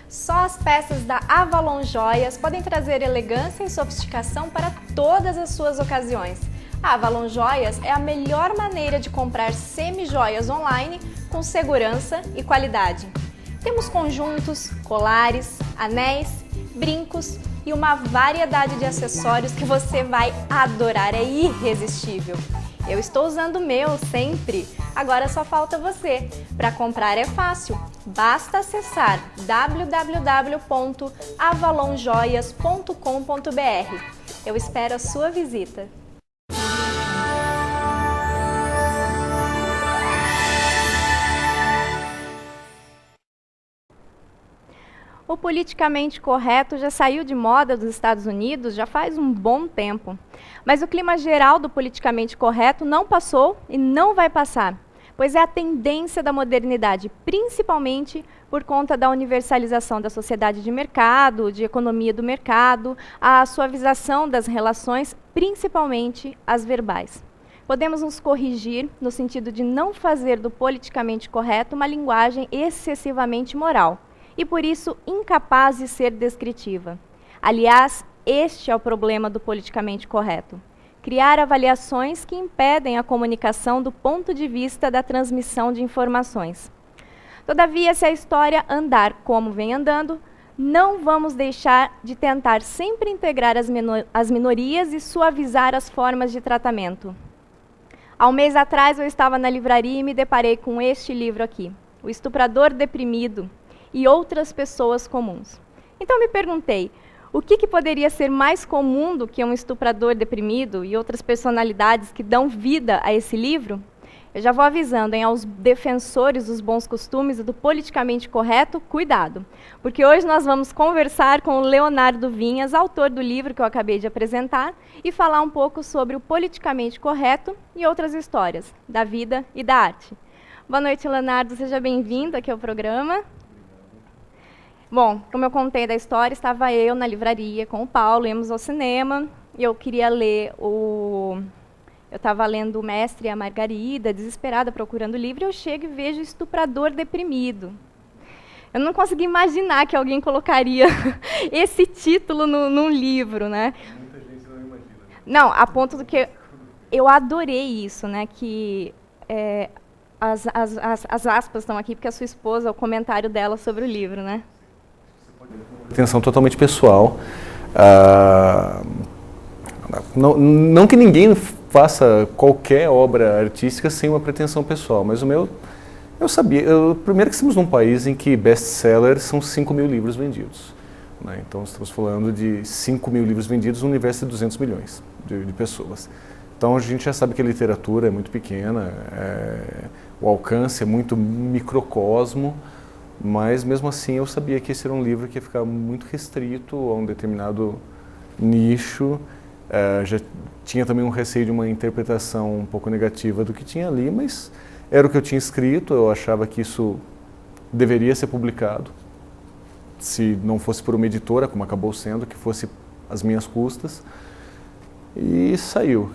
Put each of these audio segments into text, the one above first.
Só as peças da Avalon Joias podem trazer elegância e sofisticação para todas as suas ocasiões. A Avalon Joias é a melhor maneira de comprar semi-joias online com segurança e qualidade. Temos conjuntos, colares, anéis, brincos e uma variedade de acessórios que você vai adorar, é irresistível. Eu estou usando o meu sempre, agora só falta você. Para comprar é fácil, basta acessar www.avalonjoias.com.br. Eu espero a sua visita. O politicamente correto já saiu de moda dos Estados Unidos já faz um bom tempo. Mas o clima geral do politicamente correto não passou e não vai passar, pois é a tendência da modernidade, principalmente por conta da universalização da sociedade de mercado, de economia do mercado, a suavização das relações, principalmente as verbais. Podemos nos corrigir no sentido de não fazer do politicamente correto uma linguagem excessivamente moral, e por isso incapaz de ser descritiva. Aliás, este é o problema do politicamente correto: criar avaliações que impedem a comunicação do ponto de vista da transmissão de informações. Todavia, se a história andar como vem andando, não vamos deixar de tentar sempre integrar as minorias e suavizar as formas de tratamento. Há um mês atrás eu estava na livraria e me deparei com este livro aqui, O Estuprador Deprimido e Outras Pessoas Comuns. Então me perguntei, o que poderia ser mais comum do que um estuprador deprimido e outras personalidades que dão vida a esse livro? Eu já vou avisando, aos defensores dos bons costumes e do politicamente correto, cuidado, porque hoje nós vamos conversar com o Leonardo Vinhas, autor do livro que eu acabei de apresentar, e falar um pouco sobre o politicamente correto e outras histórias da vida e da arte. Boa noite, Leonardo, seja bem-vindo aqui ao programa. Bom, como eu contei da história, estava eu na livraria com o Paulo, íamos ao cinema, e eu queria ler Eu estava lendo O Mestre e a Margarida, desesperada, procurando o livro, e eu chego e vejo Estuprador Deprimido. Eu não consegui imaginar que alguém colocaria esse título num livro, né? Muita gente não imagina. Não, a ponto do que eu adorei isso, né? Que as aspas estão aqui, porque a sua esposa, o comentário dela sobre o livro, né? Atenção totalmente pessoal. Não que ninguém faça qualquer obra artística sem uma pretensão pessoal, mas o meu, eu sabia. Primeiro que estamos num país em que best-sellers são 5 mil livros vendidos, né? Então estamos falando de 5 mil livros vendidos no universo de 200 milhões de pessoas. Então a gente já sabe que a literatura é muito pequena, o alcance é muito microcosmo, mas mesmo assim eu sabia que esse era um livro que ia ficar muito restrito a um determinado nicho. Já tinha também um receio de uma interpretação um pouco negativa do que tinha ali, mas era o que eu tinha escrito, eu achava que isso deveria ser publicado, se não fosse por uma editora, como acabou sendo, que fosse às minhas custas, e saiu.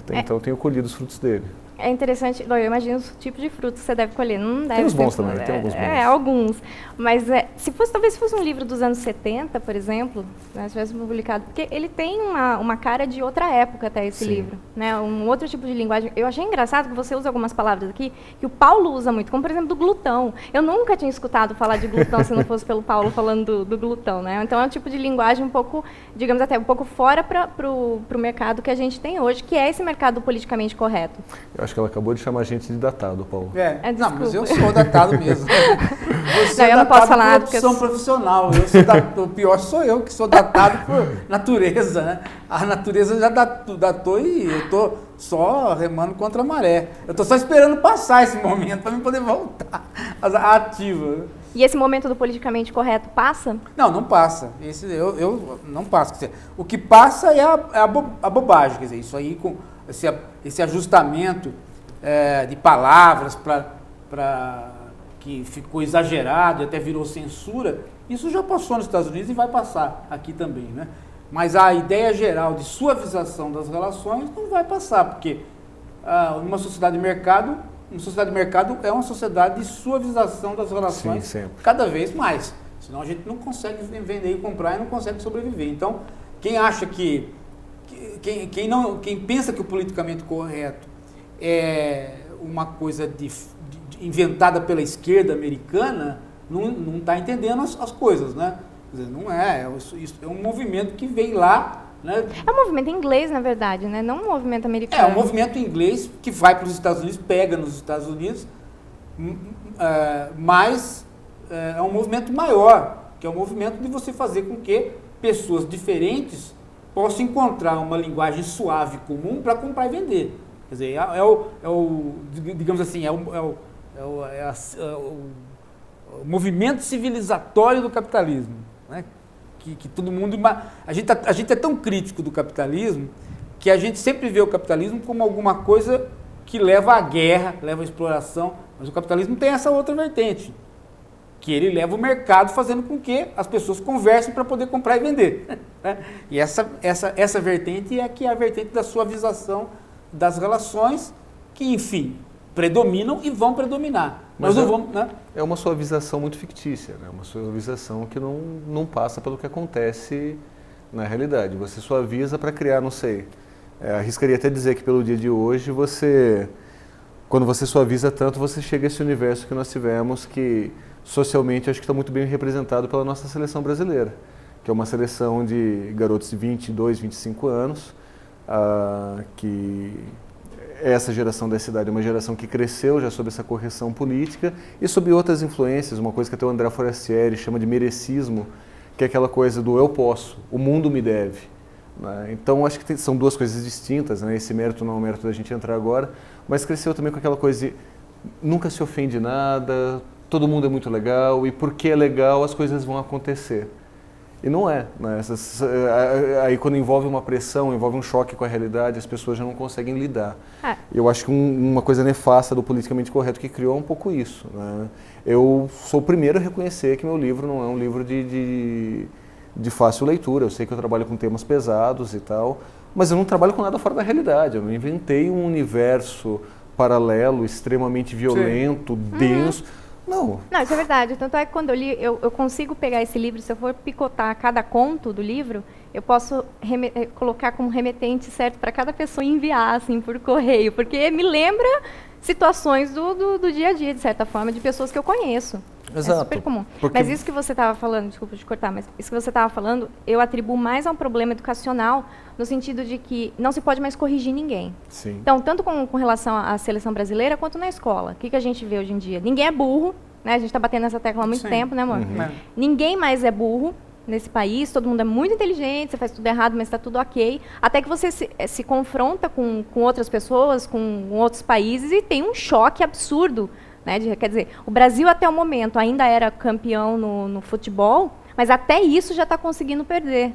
Então eu tenho colhido os frutos dele. É interessante, eu imagino o tipo de frutos que você deve colher. Não deve tem uns bons ter, também, tem alguns bons. Alguns. Mas talvez se fosse um livro dos anos 70, por exemplo, né, se tivesse publicado, porque ele tem uma cara de outra época até esse Sim. livro, né, um outro tipo de linguagem. Eu achei engraçado que você usa algumas palavras aqui que o Paulo usa muito, como por exemplo do glutão. Eu nunca tinha escutado falar de glutão se não fosse pelo Paulo falando do glutão, né? Então é um tipo de linguagem um pouco, digamos até um pouco fora para o mercado que a gente tem hoje, que é esse mercado politicamente correto. Eu acho que ela acabou de chamar a gente de datado, Paulo. Não, mas eu sou datado mesmo. Você Não, eu não posso falar nada, por opção profissional. O pior sou eu, que sou datado por natureza, né? A natureza já datou e eu estou só remando contra a maré. Eu estou só esperando passar esse momento para mim poder voltar à ativa. E esse momento do politicamente correto passa? Não passa. Eu não passo. Quer dizer, o que passa é a bobagem. Quer dizer, isso aí, com esse ajustamento de palavras que ficou exagerado e até virou censura, isso já passou nos Estados Unidos e vai passar aqui também, né? Mas a ideia geral de suavização das relações não vai passar, porque uma sociedade de mercado é uma sociedade de suavização das relações. Sim, sempre. Cada vez mais. Senão a gente não consegue vender e comprar e não consegue sobreviver. Então, quem acha quem pensa que o politicamente correto é uma coisa inventada pela esquerda americana, não está entendendo as coisas, né? Quer dizer, não isso é um movimento que vem lá, né? É um movimento inglês, na verdade, né? Não um movimento americano. É um movimento inglês que vai para os Estados Unidos, pega nos Estados Unidos, mas é um movimento maior, que é o movimento de você fazer com que pessoas diferentes possam encontrar uma linguagem suave comum para comprar e vender. Quer dizer, digamos assim, o movimento civilizatório do capitalismo, né? Que todo mundo... A gente é tão crítico do capitalismo que a gente sempre vê o capitalismo como alguma coisa que leva à guerra, leva à exploração, mas o capitalismo tem essa outra vertente, que ele leva o mercado fazendo com que as pessoas conversem para poder comprar e vender. Né? E essa vertente é a vertente da suavização das relações, que, enfim, predominam e vão predominar. Mas nós não vamos, né? É uma suavização muito fictícia, né? Uma suavização que não passa pelo que acontece na realidade. Você suaviza para criar, não sei, arriscaria até dizer que pelo dia de hoje, quando você suaviza tanto, você chega a esse universo que nós tivemos, que socialmente acho que está muito bem representado pela nossa seleção brasileira, que é uma seleção de garotos de 22, 25 anos, que essa geração dessa idade é uma geração que cresceu já sob essa correção política e sob outras influências, uma coisa que até o André Forastieri chama de merecismo, que é aquela coisa do eu posso, o mundo me deve. Né? Então acho que são duas coisas distintas, né? Esse mérito não é o mérito da gente entrar agora, mas cresceu também com aquela coisa de nunca se ofende nada, todo mundo é muito legal e porque é legal as coisas vão acontecer. E não é. Né? Aí quando envolve uma pressão, envolve um choque com a realidade, as pessoas já não conseguem lidar. Eu acho que uma coisa nefasta do politicamente correto que criou é um pouco isso. Né? Eu sou o primeiro a reconhecer que meu livro não é um livro de fácil leitura. Eu sei que eu trabalho com temas pesados e tal, mas eu não trabalho com nada fora da realidade. Eu não inventei um universo paralelo, extremamente violento, denso. Não, isso é verdade. Tanto é que quando eu li, eu consigo pegar esse livro, se eu for picotar cada conto do livro, eu posso colocar como remetente certo para cada pessoa enviar, assim, por correio, porque me lembra situações do dia a dia, de certa forma, de pessoas que eu conheço. Exato. É super comum. Mas isso que você estava falando, desculpa te cortar, mas isso que você estava falando, eu atribuo mais a um problema educacional, no sentido de que não se pode mais corrigir ninguém. Sim. Então, tanto com relação à seleção brasileira, quanto na escola. O que a gente vê hoje em dia? Ninguém é burro, né? A gente está batendo nessa tecla há muito tempo, né, amor? Uhum. Ninguém mais é burro nesse país, todo mundo é muito inteligente, você faz tudo errado, mas está tudo ok. Até que você se confronta com outras pessoas, com outros países, e tem um choque absurdo. Né? Quer dizer, o Brasil até o momento ainda era campeão no futebol, mas até isso já está conseguindo perder.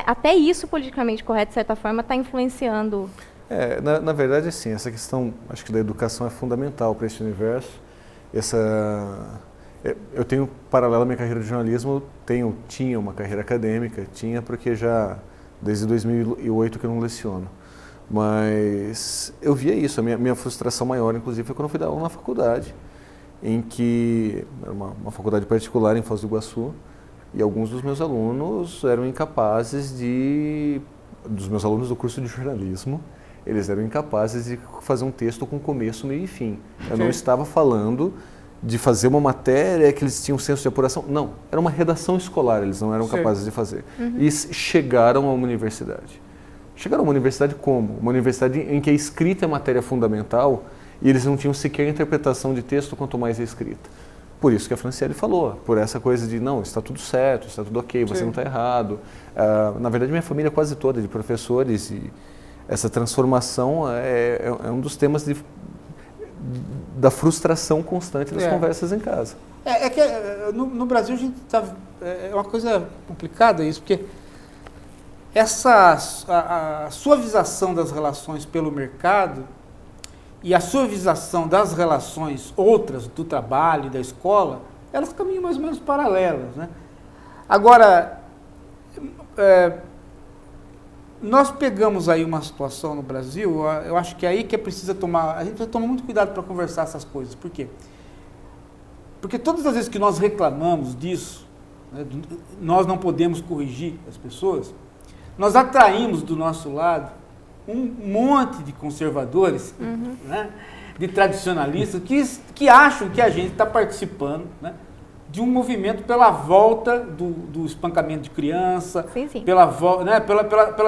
Até isso, politicamente correto, de certa forma, está influenciando. Na verdade, sim, essa questão, acho que da educação é fundamental para esse universo. Eu tenho, paralelo à minha carreira de jornalismo, tinha uma carreira acadêmica, porque já desde 2008 que eu não leciono. Mas eu via isso, a minha frustração maior, inclusive, foi quando eu fui dar aula na faculdade, em que era uma faculdade particular em Foz do Iguaçu, e alguns dos meus alunos eram incapazes dos meus alunos do curso de jornalismo, eles eram incapazes de fazer um texto com começo, meio e fim. Eu não estava falando de fazer uma matéria que eles tinham senso de apuração, não, era uma redação escolar, eles não eram capazes de fazer. E chegaram a uma universidade. Chegaram a uma universidade como? Uma universidade em que a escrita é matéria fundamental e eles não tinham sequer interpretação de texto, quanto mais a escrita. Por isso que a Franciele falou, por essa coisa de, não, está tudo certo, está tudo ok, você não está errado. Na verdade, minha família é quase toda de professores e essa transformação é um dos temas da frustração constante das conversas em casa. No Brasil a gente é uma coisa complicada isso, porque a suavização das relações pelo mercado e a suavização das relações outras do trabalho e da escola, elas caminham mais ou menos paralelas, né? Agora, nós pegamos aí uma situação no Brasil, eu acho que é aí que a gente precisa tomar muito cuidado para conversar essas coisas. Por quê? Porque todas as vezes que nós reclamamos disso, né, nós não podemos corrigir as pessoas, nós atraímos do nosso lado um monte de conservadores, né, de tradicionalistas, que acham que a gente está participando, né, de um movimento pela volta do espancamento de criança, Sim.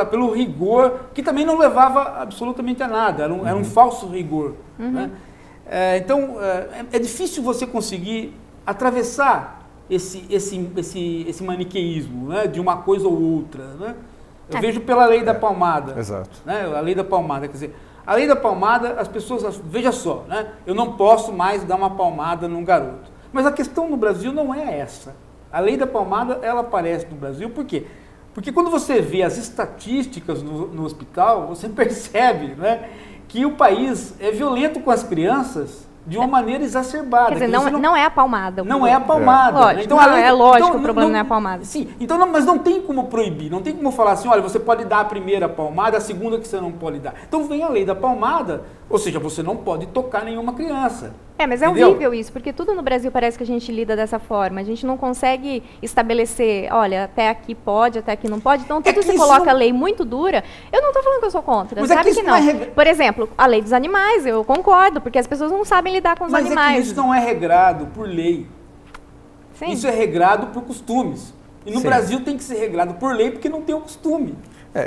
Pelo rigor, que também não levava absolutamente a nada, era um falso rigor. Né? Então, é difícil você conseguir atravessar esse maniqueísmo, né, de uma coisa ou outra. Né? Eu vejo pela lei da palmada. Exato. Né? A lei da palmada, quer dizer, a lei da palmada, as pessoas, veja só, né? Eu não posso mais dar uma palmada num garoto. Mas a questão no Brasil não é essa. A lei da palmada, ela aparece no Brasil, por quê? Porque quando você vê as estatísticas no hospital, você percebe, né, que o país é violento com as crianças de uma maneira exacerbada. Quer dizer, não é a palmada. Não é a palmada. Lógico, então, é lógico que o problema não é a palmada. Sim, então mas não tem como proibir, não tem como falar assim, olha, você pode dar a primeira palmada, a segunda que você não pode dar. Então vem a lei da palmada, ou seja, você não pode tocar nenhuma criança. Mas é horrível isso, porque tudo no Brasil parece que a gente lida dessa forma. A gente não consegue estabelecer, olha, até aqui pode, até aqui não pode. Então, tudo se coloca a lei muito dura. Eu não estou falando que eu sou contra, sabe que não. Por exemplo, a lei dos animais, eu concordo, porque as pessoas não sabem lidar com os animais. Mas é que isso não é regrado por lei. Sim. Isso é regrado por costumes. E no Brasil tem que ser regrado por lei, porque não tem o costume.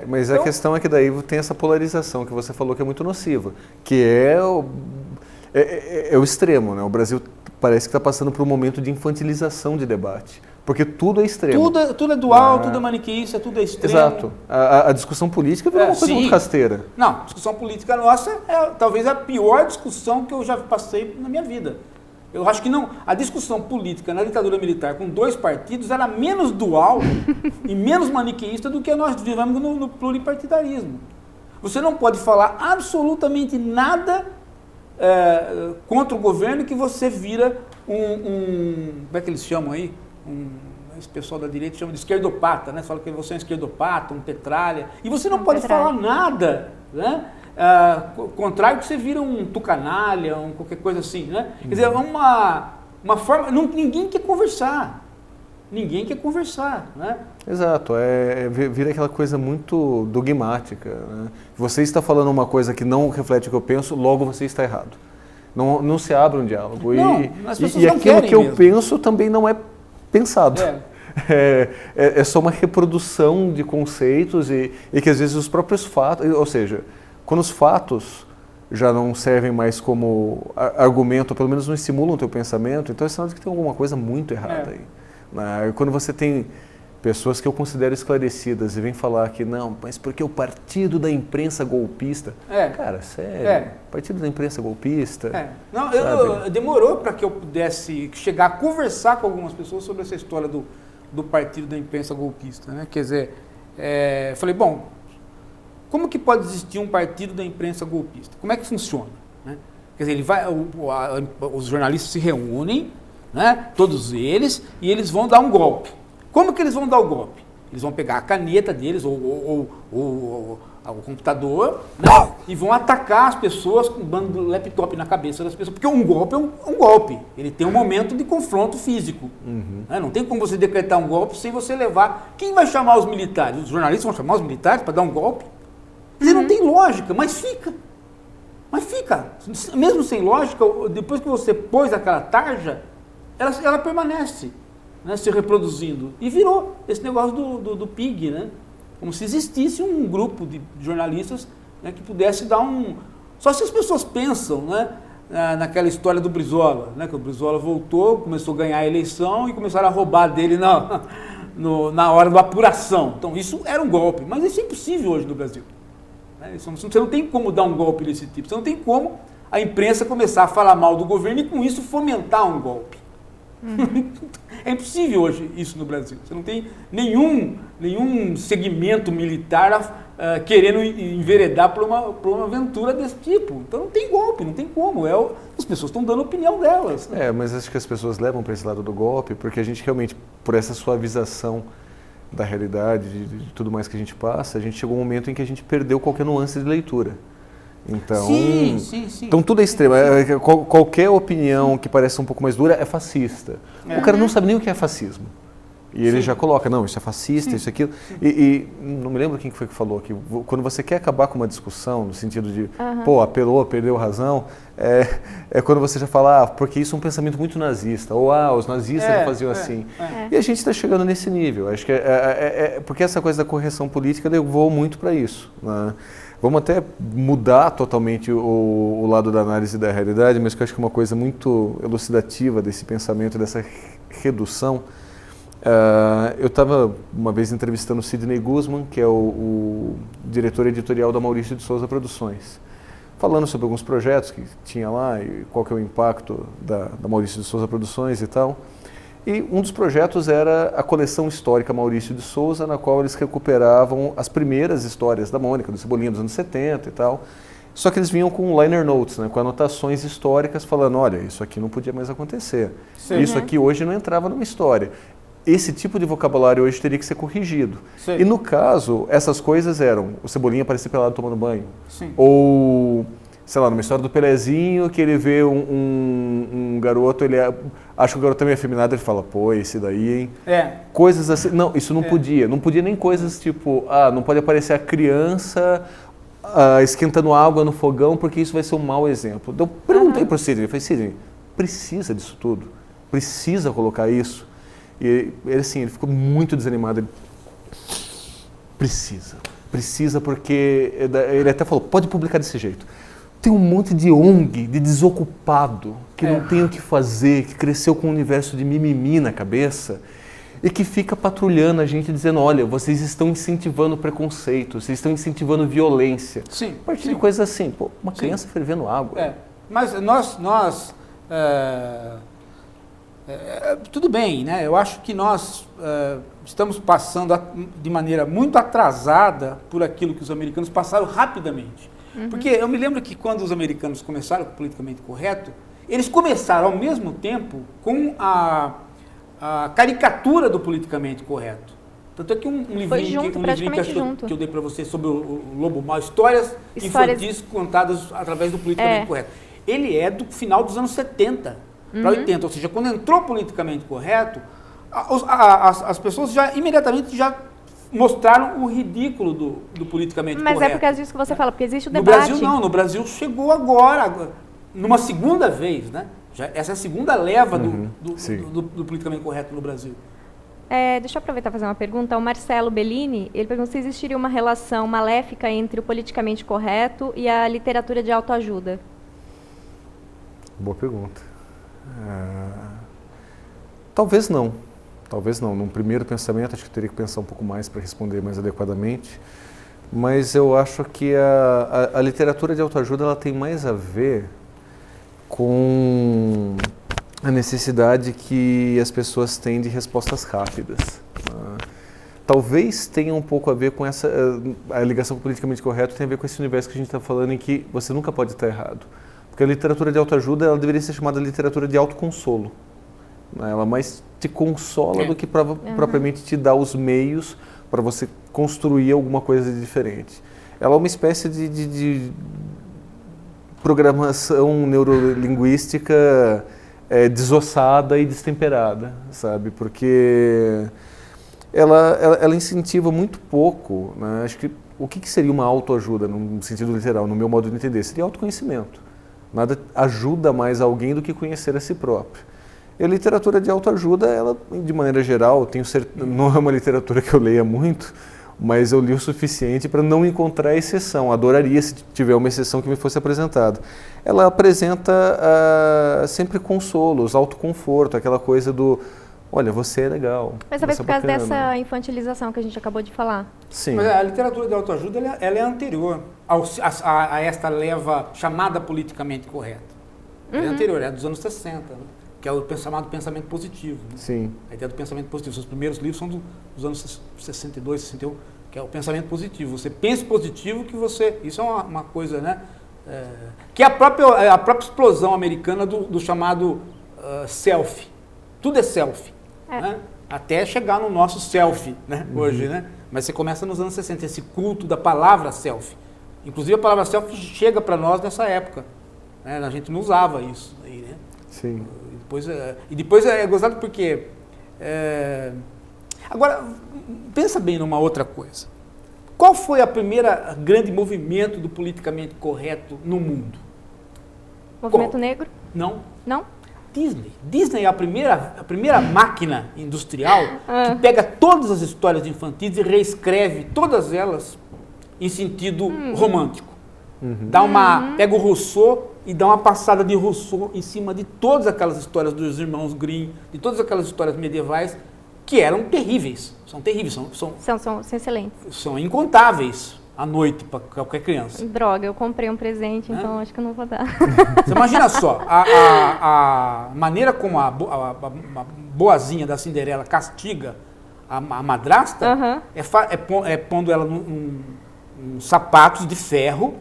Mas então, a questão é que daí tem essa polarização que você falou que é muito nociva, que é o extremo, né? O Brasil parece que está passando por um momento de infantilização de debate, porque tudo é extremo. Tudo é dual, tudo é maniqueísta, tudo é extremo. Exato. A discussão política virou uma coisa muito rasteira. Não, a discussão política nossa é talvez a pior discussão que eu já passei na minha vida. Eu acho que não. A discussão política na ditadura militar com 2 partidos era menos dual e menos maniqueísta do que nós vivemos no pluripartidarismo. Você não pode falar absolutamente nada contra o governo que você vira como é que eles chamam aí? Esse pessoal da direita chama de esquerdopata, né? Fala que você é um esquerdopata, um petralha. E você não pode falar nada, né? Contrário que você vira um tucanalha, qualquer coisa assim, né? Quer dizer, uma forma... ninguém quer conversar. Ninguém quer conversar, né? Exato, vira aquela coisa muito dogmática, né? Você está falando uma coisa que não reflete o que eu penso, logo você está errado. Não se abre um diálogo. As pessoas e não aquilo querem que eu mesmo. penso também não é pensado. É só uma reprodução de conceitos e que às vezes os próprios fatos, ou seja, quando os fatos já não servem mais como argumento, ou pelo menos não estimulam o teu pensamento, então é sinal de que tem alguma coisa muito errada aí. Quando você tem pessoas que eu considero esclarecidas e vêm falar que não, mas porque o partido da imprensa golpista... Cara, sério, partido da imprensa golpista... Não, demorou para que eu pudesse chegar a conversar com algumas pessoas sobre essa história do partido da imprensa golpista, né? Quer dizer, falei, bom, como que pode existir um partido da imprensa golpista? Como é que funciona? Né? Quer dizer, os jornalistas se reúnem, né, todos eles, e eles vão dar um golpe. Como que eles vão dar o golpe? Eles vão pegar a caneta deles ou o computador, né, e vão atacar as pessoas com um bando de laptop na cabeça das pessoas, porque um golpe é um golpe. Ele tem um momento de confronto físico. Né? Não tem como você decretar um golpe sem você levar... Quem vai chamar os militares? Os jornalistas vão chamar os militares para dar um golpe? Quer dizer, não tem lógica, mas fica. Mesmo sem lógica, depois que você pôs aquela tarja, ela permanece, né, se reproduzindo. E virou esse negócio do PIG, né? Como se existisse um grupo de jornalistas, né, que pudesse dar um... Só se as pessoas pensam, né, naquela história do Brizola, né, que o Brizola voltou, começou a ganhar a eleição e começaram a roubar dele na hora da apuração. Então isso era um golpe, mas isso é impossível hoje no Brasil. Você não tem como dar um golpe desse tipo, você não tem como a imprensa começar a falar mal do governo e com isso fomentar um golpe. É impossível hoje isso no Brasil. Você não tem nenhum segmento militar querendo enveredar por uma aventura desse tipo. Então não tem golpe, não tem como. As pessoas estão dando a opinião delas. Né? Mas acho que as pessoas levam para esse lado do golpe, porque a gente realmente, por essa suavização da realidade, de tudo mais que a gente passa, a gente chegou a um momento em que a gente perdeu qualquer nuance de leitura. Então, sim. Então tudo é extremo. Qualquer opinião que parece um pouco mais dura é fascista. O cara não sabe nem o que é fascismo. E ele já coloca, não, isso é fascista, isso é aquilo. E não me lembro quem foi que falou aqui. Quando você quer acabar com uma discussão, no sentido de, pô, apelou, perdeu razão, é quando você já fala, porque isso é um pensamento muito nazista. Ou, os nazistas não faziam assim. E a gente está chegando nesse nível. Acho que porque essa coisa da correção política levou muito para isso, né? Vamos até mudar totalmente o lado da análise da realidade, mas que eu acho que é uma coisa muito elucidativa desse pensamento, dessa redução. Eu estava uma vez entrevistando o Sidney Guzman, que é o diretor editorial da Maurício de Souza Produções, falando sobre alguns projetos que tinha lá e qual que é o impacto da Maurício de Souza Produções e tal. E um dos projetos era a coleção histórica Maurício de Souza, na qual eles recuperavam as primeiras histórias da Mônica, do Cebolinha dos anos 70 e tal. Só que eles vinham com liner notes, né, com anotações históricas falando, olha, isso aqui não podia mais acontecer. Sim. Isso aqui hoje não entrava numa história. Esse tipo de vocabulário hoje teria que ser corrigido. Sim. E no caso, essas coisas eram o Cebolinha aparecer pelado tomando banho. Sim. Ou, sei lá, numa história do Pelezinho, que ele vê um garoto, ele acha que o garoto também é afeminado, ele fala, pô, esse daí, hein? Coisas assim. Não, isso não podia. Não podia nem coisas tipo, não pode aparecer a criança esquentando água no fogão, porque isso vai ser um mau exemplo. Eu perguntei para o Sidney, falei, Sidney, precisa disso tudo? Precisa colocar isso? E ele, assim, ele ficou muito desanimado. Ele, precisa porque ele até falou, pode publicar desse jeito. Tem um monte de ONG, de desocupado, que não tem o que fazer, que cresceu com um universo de mimimi na cabeça e que fica patrulhando a gente dizendo, olha, vocês estão incentivando preconceito, vocês estão incentivando violência. Sim. A partir de coisas assim, pô, uma criança fervendo água. Mas nós tudo bem, né? Eu acho que nós estamos passando de maneira muito atrasada por aquilo que os americanos passaram rapidamente. Porque eu me lembro que quando os americanos começaram com o politicamente correto, eles começaram ao mesmo tempo com a caricatura do politicamente correto. Tanto é que um livrinho que eu dei para você sobre o Lobo Mau, histórias infantis contadas através do politicamente correto. Ele é do final dos anos 70 para 80, ou seja, quando entrou politicamente correto, as pessoas imediatamente mostraram o ridículo do politicamente correto. Mas é por causa disso que você fala, porque existe o debate. No Brasil não, no Brasil chegou agora, numa segunda vez, né? Essa é a segunda leva do politicamente correto no Brasil. Deixa eu aproveitar e fazer uma pergunta. O Marcelo Bellini, ele pergunta se existiria uma relação maléfica entre o politicamente correto e a literatura de autoajuda. Boa pergunta. Talvez não. Num primeiro pensamento, acho que eu teria que pensar um pouco mais para responder mais adequadamente. Mas eu acho que a literatura de autoajuda ela tem mais a ver com a necessidade que as pessoas têm de respostas rápidas. Talvez tenha um pouco a ver com a ligação com o politicamente correto tem a ver com esse universo que a gente está falando em que você nunca pode estar errado. Porque a literatura de autoajuda ela deveria ser chamada literatura de autoconsolo. Ela mais te consola do que propriamente te dá os meios para você construir alguma coisa de diferente. Ela é uma espécie de programação neurolinguística desossada e destemperada, sabe? Porque ela incentiva muito pouco, né? Acho que o que seria uma autoajuda, no sentido literal, no meu modo de entender? Seria autoconhecimento. Nada ajuda mais alguém do que conhecer a si próprio. E a literatura de autoajuda, ela, de maneira geral, não é uma literatura que eu leia muito, mas eu li o suficiente para não encontrar exceção. Adoraria se tiver uma exceção que me fosse apresentada. Ela apresenta sempre consolos, autoconforto, aquela coisa do, olha, você é legal. Mas talvez por causa dessa infantilização que a gente acabou de falar. Sim. Mas a literatura de autoajuda ela é anterior a esta leva chamada politicamente correta. Ela é anterior, é dos anos 60, né? Que é o chamado pensamento positivo. Né? Sim. A ideia do pensamento positivo. Seus primeiros livros são dos anos 62, 61, que é o pensamento positivo. Você pensa positivo que você... Isso é uma coisa, né? Que é a própria explosão americana do chamado self. Tudo é self. Né? Até chegar no nosso self, né? Hoje, né? Mas você começa nos anos 60, esse culto da palavra self. Inclusive a palavra selfie chega para nós nessa época. Né? A gente não usava isso aí, né? Sim. E depois é gozado porque... Agora, pensa bem numa outra coisa. Qual foi a primeira grande movimento do politicamente correto no mundo? Movimento negro? Não. Não? Disney. Disney é a primeira máquina industrial que pega todas as histórias infantis e reescreve todas elas em sentido romântico. Pega o Rousseau e dá uma passada de Rousseau em cima de todas aquelas histórias dos irmãos Grimm, de todas aquelas histórias medievais que eram terríveis. São terríveis, São excelentes. são incontáveis à noite para qualquer criança. Droga, eu comprei um presente, então acho que eu não vou dar. Você imagina só, a maneira como a boazinha da Cinderela castiga a madrasta é pondo ela num sapatos de ferro,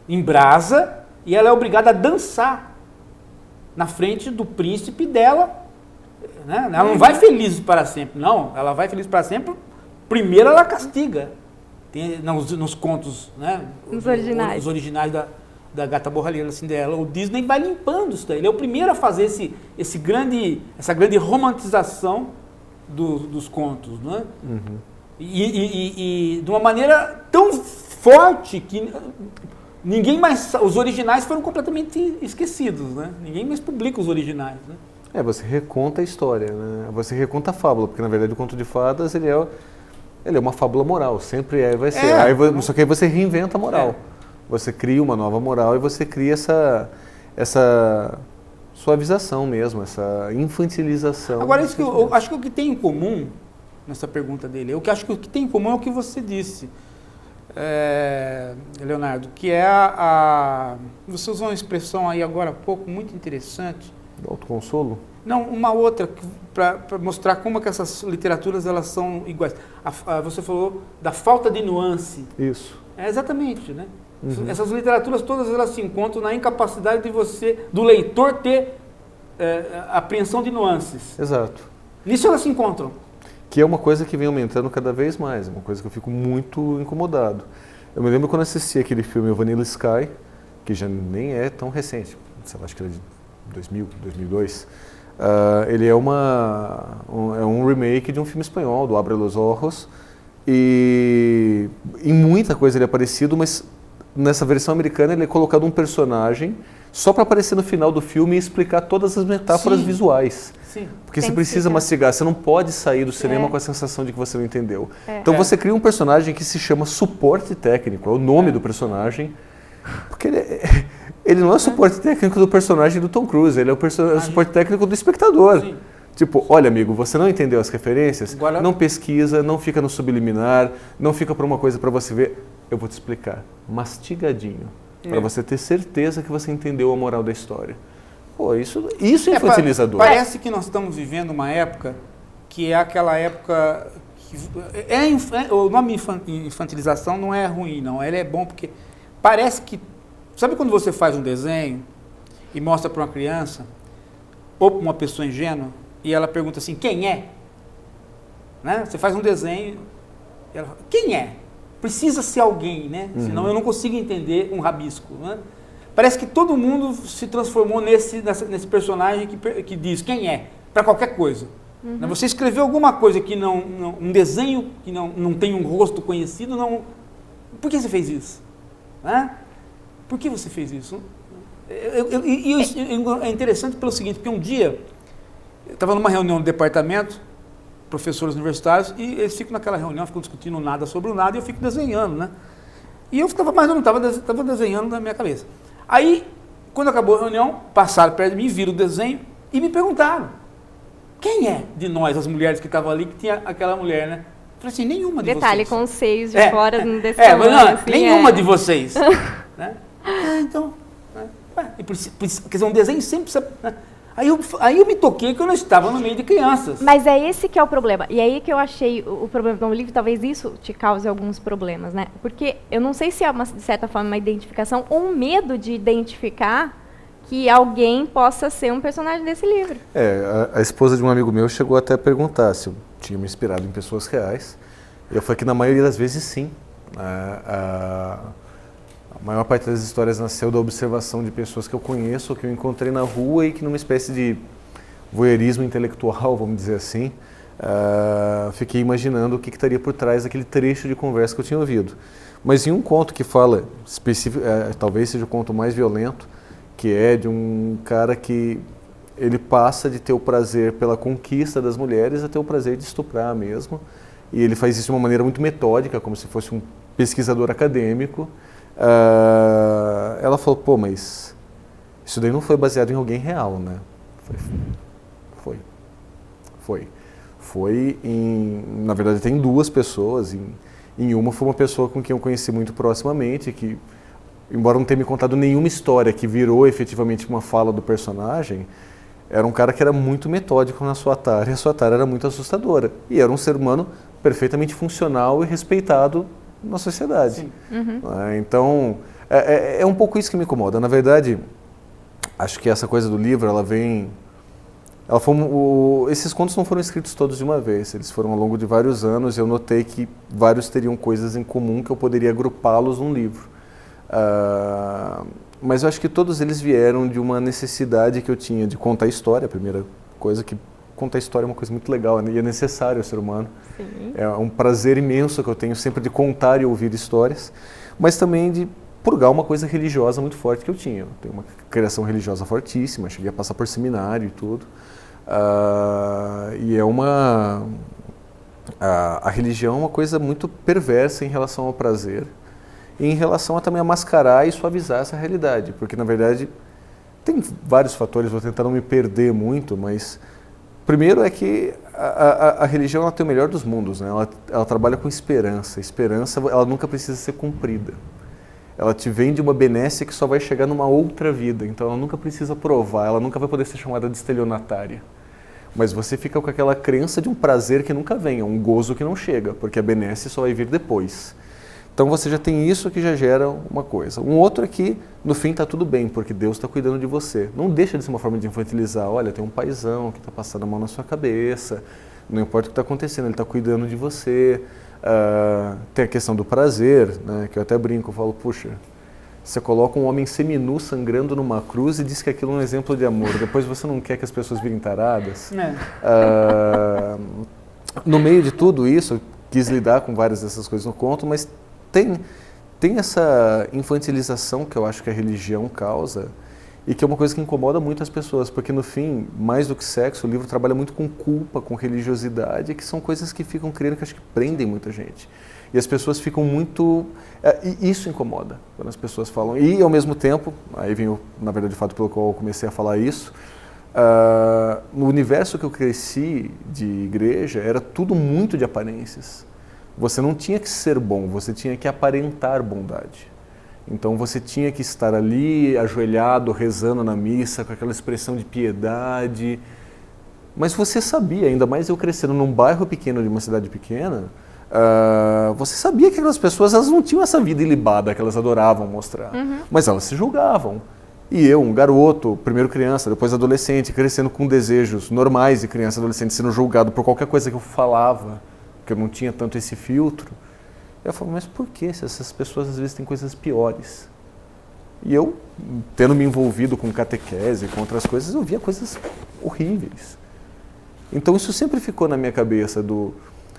em brasa, e ela é obrigada a dançar na frente do príncipe dela. Né? Ela não vai feliz para sempre, não. Ela vai feliz para sempre. Primeiro ela castiga. Tem, nos contos, né? Os originais. Os originais da Gata Borralheira, da Cinderela. O Disney vai limpando isso daí. Ele é o primeiro a fazer essa grande romantização dos contos. Né? E de uma maneira tão forte que ninguém mais... Os originais foram completamente esquecidos. Né? Ninguém mais publica os originais. Né? Você reconta a história, né? Você reconta a fábula, porque na verdade o conto de fadas ele é uma fábula moral, sempre vai ser. Só que aí você reinventa a moral. Você cria uma nova moral e você cria essa suavização mesmo, essa infantilização. Agora, isso que eu acho que o que tem em comum nessa pergunta dele, eu acho que o que tem em comum é o que você disse, Leonardo, que é você usou uma expressão aí agora há pouco muito interessante. Do autoconsolo? Não, uma outra, para mostrar como é que essas literaturas elas são iguais. Você falou da falta de nuance. Isso. Exatamente, né? Essas literaturas todas elas se encontram na incapacidade do leitor ter apreensão de nuances. Exato. Nisso elas se encontram. Que é uma coisa que vem aumentando cada vez mais, é uma coisa que eu fico muito incomodado. Eu me lembro quando assisti aquele filme O Vanilla Sky, que já nem é tão recente, sei lá, acho que era de 2000, 2002. Ele é um remake de um filme espanhol, do Abre los Ojos, e em muita coisa ele é parecido, mas nessa versão americana ele é colocado um personagem só para aparecer no final do filme e explicar todas as metáforas visuais. Sim. Porque você precisa mastigar, você não pode sair do cinema com a sensação de que você não entendeu. Então você cria um personagem que se chama suporte técnico, é o nome do personagem, porque ele não é o suporte técnico do personagem do Tom Cruise, ele é o suporte técnico do espectador. Sim. Tipo, olha amigo, você não entendeu as referências? Agora... Não pesquisa, não fica no subliminar, não fica por uma coisa para você ver. Eu vou te explicar, mastigadinho, para você ter certeza que você entendeu a moral da história. Pô, isso é infantilizador. Parece que nós estamos vivendo uma época que é aquela época... o nome infantilização não é ruim, não. Ele é bom porque parece que... Sabe quando você faz um desenho e mostra para uma criança ou para uma pessoa ingênua e ela pergunta assim, quem é? Né? Você faz um desenho e ela fala, quem é? Precisa ser alguém, né? Senão eu não consigo entender um rabisco. Né? Parece que todo mundo se transformou nesse personagem que diz quem é, para qualquer coisa. Você escreveu alguma coisa que um desenho que não tem um rosto conhecido, por que você fez isso? Né? Por que você fez isso? É interessante pelo seguinte, porque um dia eu estava numa reunião do departamento, professores universitários, e eles ficam naquela reunião, ficam discutindo nada sobre o nada, e eu fico desenhando, né? E eu estava desenhando na minha cabeça. Aí, quando acabou a reunião, passaram perto de mim, viram o desenho e me perguntaram, quem é de nós, as mulheres que estavam ali, que tinha aquela mulher, né? Eu falei assim, nenhuma de vocês. Detalhe, com os seios de fora desse tamanho, assim, nenhuma de vocês. Né? Então, quer dizer, um desenho sempre... Né? Aí eu me toquei que eu não estava no meio de crianças. Mas é esse que é o problema. E aí que eu achei o problema do livro, talvez isso te cause alguns problemas, né? Porque eu não sei se é, de certa forma, uma identificação ou um medo de identificar que alguém possa ser um personagem desse livro. A esposa de um amigo meu chegou até a perguntar se eu tinha me inspirado em pessoas reais. Eu falei que na maioria das vezes sim. maior parte das histórias nasceu da observação de pessoas que eu conheço, que eu encontrei na rua e que numa espécie de voyeurismo intelectual, vamos dizer assim, fiquei imaginando o que estaria por trás daquele trecho de conversa que eu tinha ouvido. Mas em um conto que fala, talvez seja o conto mais violento, que é de um cara que ele passa de ter o prazer pela conquista das mulheres a ter o prazer de estuprar mesmo. E ele faz isso de uma maneira muito metódica, como se fosse um pesquisador acadêmico. Ela falou, pô, mas isso daí não foi baseado em alguém real, né? Foi na verdade tem duas pessoas, em uma foi uma pessoa com quem eu conheci muito proximamente, que, embora não tenha me contado nenhuma história que virou efetivamente uma fala do personagem, era um cara que era muito metódico na sua tara, e a sua tara era muito assustadora. E era um ser humano perfeitamente funcional e respeitado na sociedade. Uhum. Então, é um pouco isso que me incomoda. Na verdade, acho que essa coisa do livro, esses contos não foram escritos todos de uma vez, eles foram ao longo de vários anos e eu notei que vários teriam coisas em comum que eu poderia agrupá-los num livro. Mas eu acho que todos eles vieram de uma necessidade que eu tinha de contar história, a primeira coisa, que contar história é uma coisa muito legal, né? E é necessário ao ser humano. Sim. É um prazer imenso que eu tenho sempre de contar e ouvir histórias, mas também de purgar uma coisa religiosa muito forte que eu tinha. Eu tenho uma criação religiosa fortíssima, cheguei a passar por seminário e tudo. E a religião é uma coisa muito perversa em relação ao prazer e em relação a também a mascarar e suavizar essa realidade, porque na verdade tem vários fatores, vou tentar não me perder muito, mas primeiro é que a religião ela tem o melhor dos mundos, né? Ela trabalha com esperança. Esperança ela nunca precisa ser cumprida. Ela te vende uma benesse que só vai chegar numa outra vida, então ela nunca precisa provar, ela nunca vai poder ser chamada de estelionatária. Mas você fica com aquela crença de um prazer que nunca vem, um gozo que não chega, porque a benesse só vai vir depois. Então você já tem isso que já gera uma coisa. Um outro é que no fim está tudo bem, porque Deus está cuidando de você. Não deixa de ser uma forma de infantilizar. Olha, tem um paizão que está passando a mão na sua cabeça, não importa o que está acontecendo, ele está cuidando de você. Tem a questão do prazer, né, que eu até brinco, eu falo, puxa, você coloca um homem seminu sangrando numa cruz e diz que aquilo é um exemplo de amor, depois você não quer que as pessoas virem taradas. No meio de tudo isso, eu quis lidar com várias dessas coisas no conto, mas tem essa infantilização que eu acho que a religião causa e que é uma coisa que incomoda muito as pessoas, porque no fim, mais do que sexo, o livro trabalha muito com culpa, com religiosidade, que são coisas que ficam criando, que acho que prendem muita gente. E as pessoas ficam muito... E isso incomoda, quando as pessoas falam. E ao mesmo tempo, aí vem, na verdade, o fato pelo qual eu comecei a falar isso, no universo que eu cresci de igreja, era tudo muito de aparências. Você não tinha que ser bom, você tinha que aparentar bondade. Então você tinha que estar ali, ajoelhado, rezando na missa, com aquela expressão de piedade. Mas você sabia, ainda mais eu crescendo num bairro pequeno de uma cidade pequena, você sabia que aquelas pessoas elas não tinham essa vida ilibada que elas adoravam mostrar. Uhum. Mas elas se julgavam. E eu, um garoto, primeiro criança, depois adolescente, crescendo com desejos normais de criança e adolescente, sendo julgado por qualquer coisa que eu falava, porque eu não tinha tanto esse filtro. Eu falo, mas por que se essas pessoas às vezes têm coisas piores? E eu, tendo me envolvido com catequese, com outras coisas, eu via coisas horríveis. Então isso sempre ficou na minha cabeça,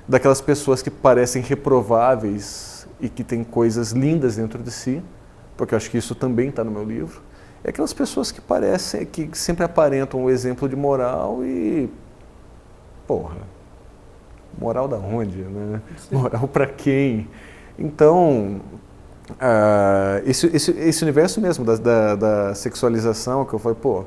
daquelas pessoas que parecem reprováveis e que têm coisas lindas dentro de si, porque eu acho que isso também está no meu livro. É aquelas pessoas que parecem, que sempre aparentam o exemplo de moral e... porra... moral da onde, né? Sim. Moral para quem? Então, esse universo mesmo da sexualização, que eu falei, pô,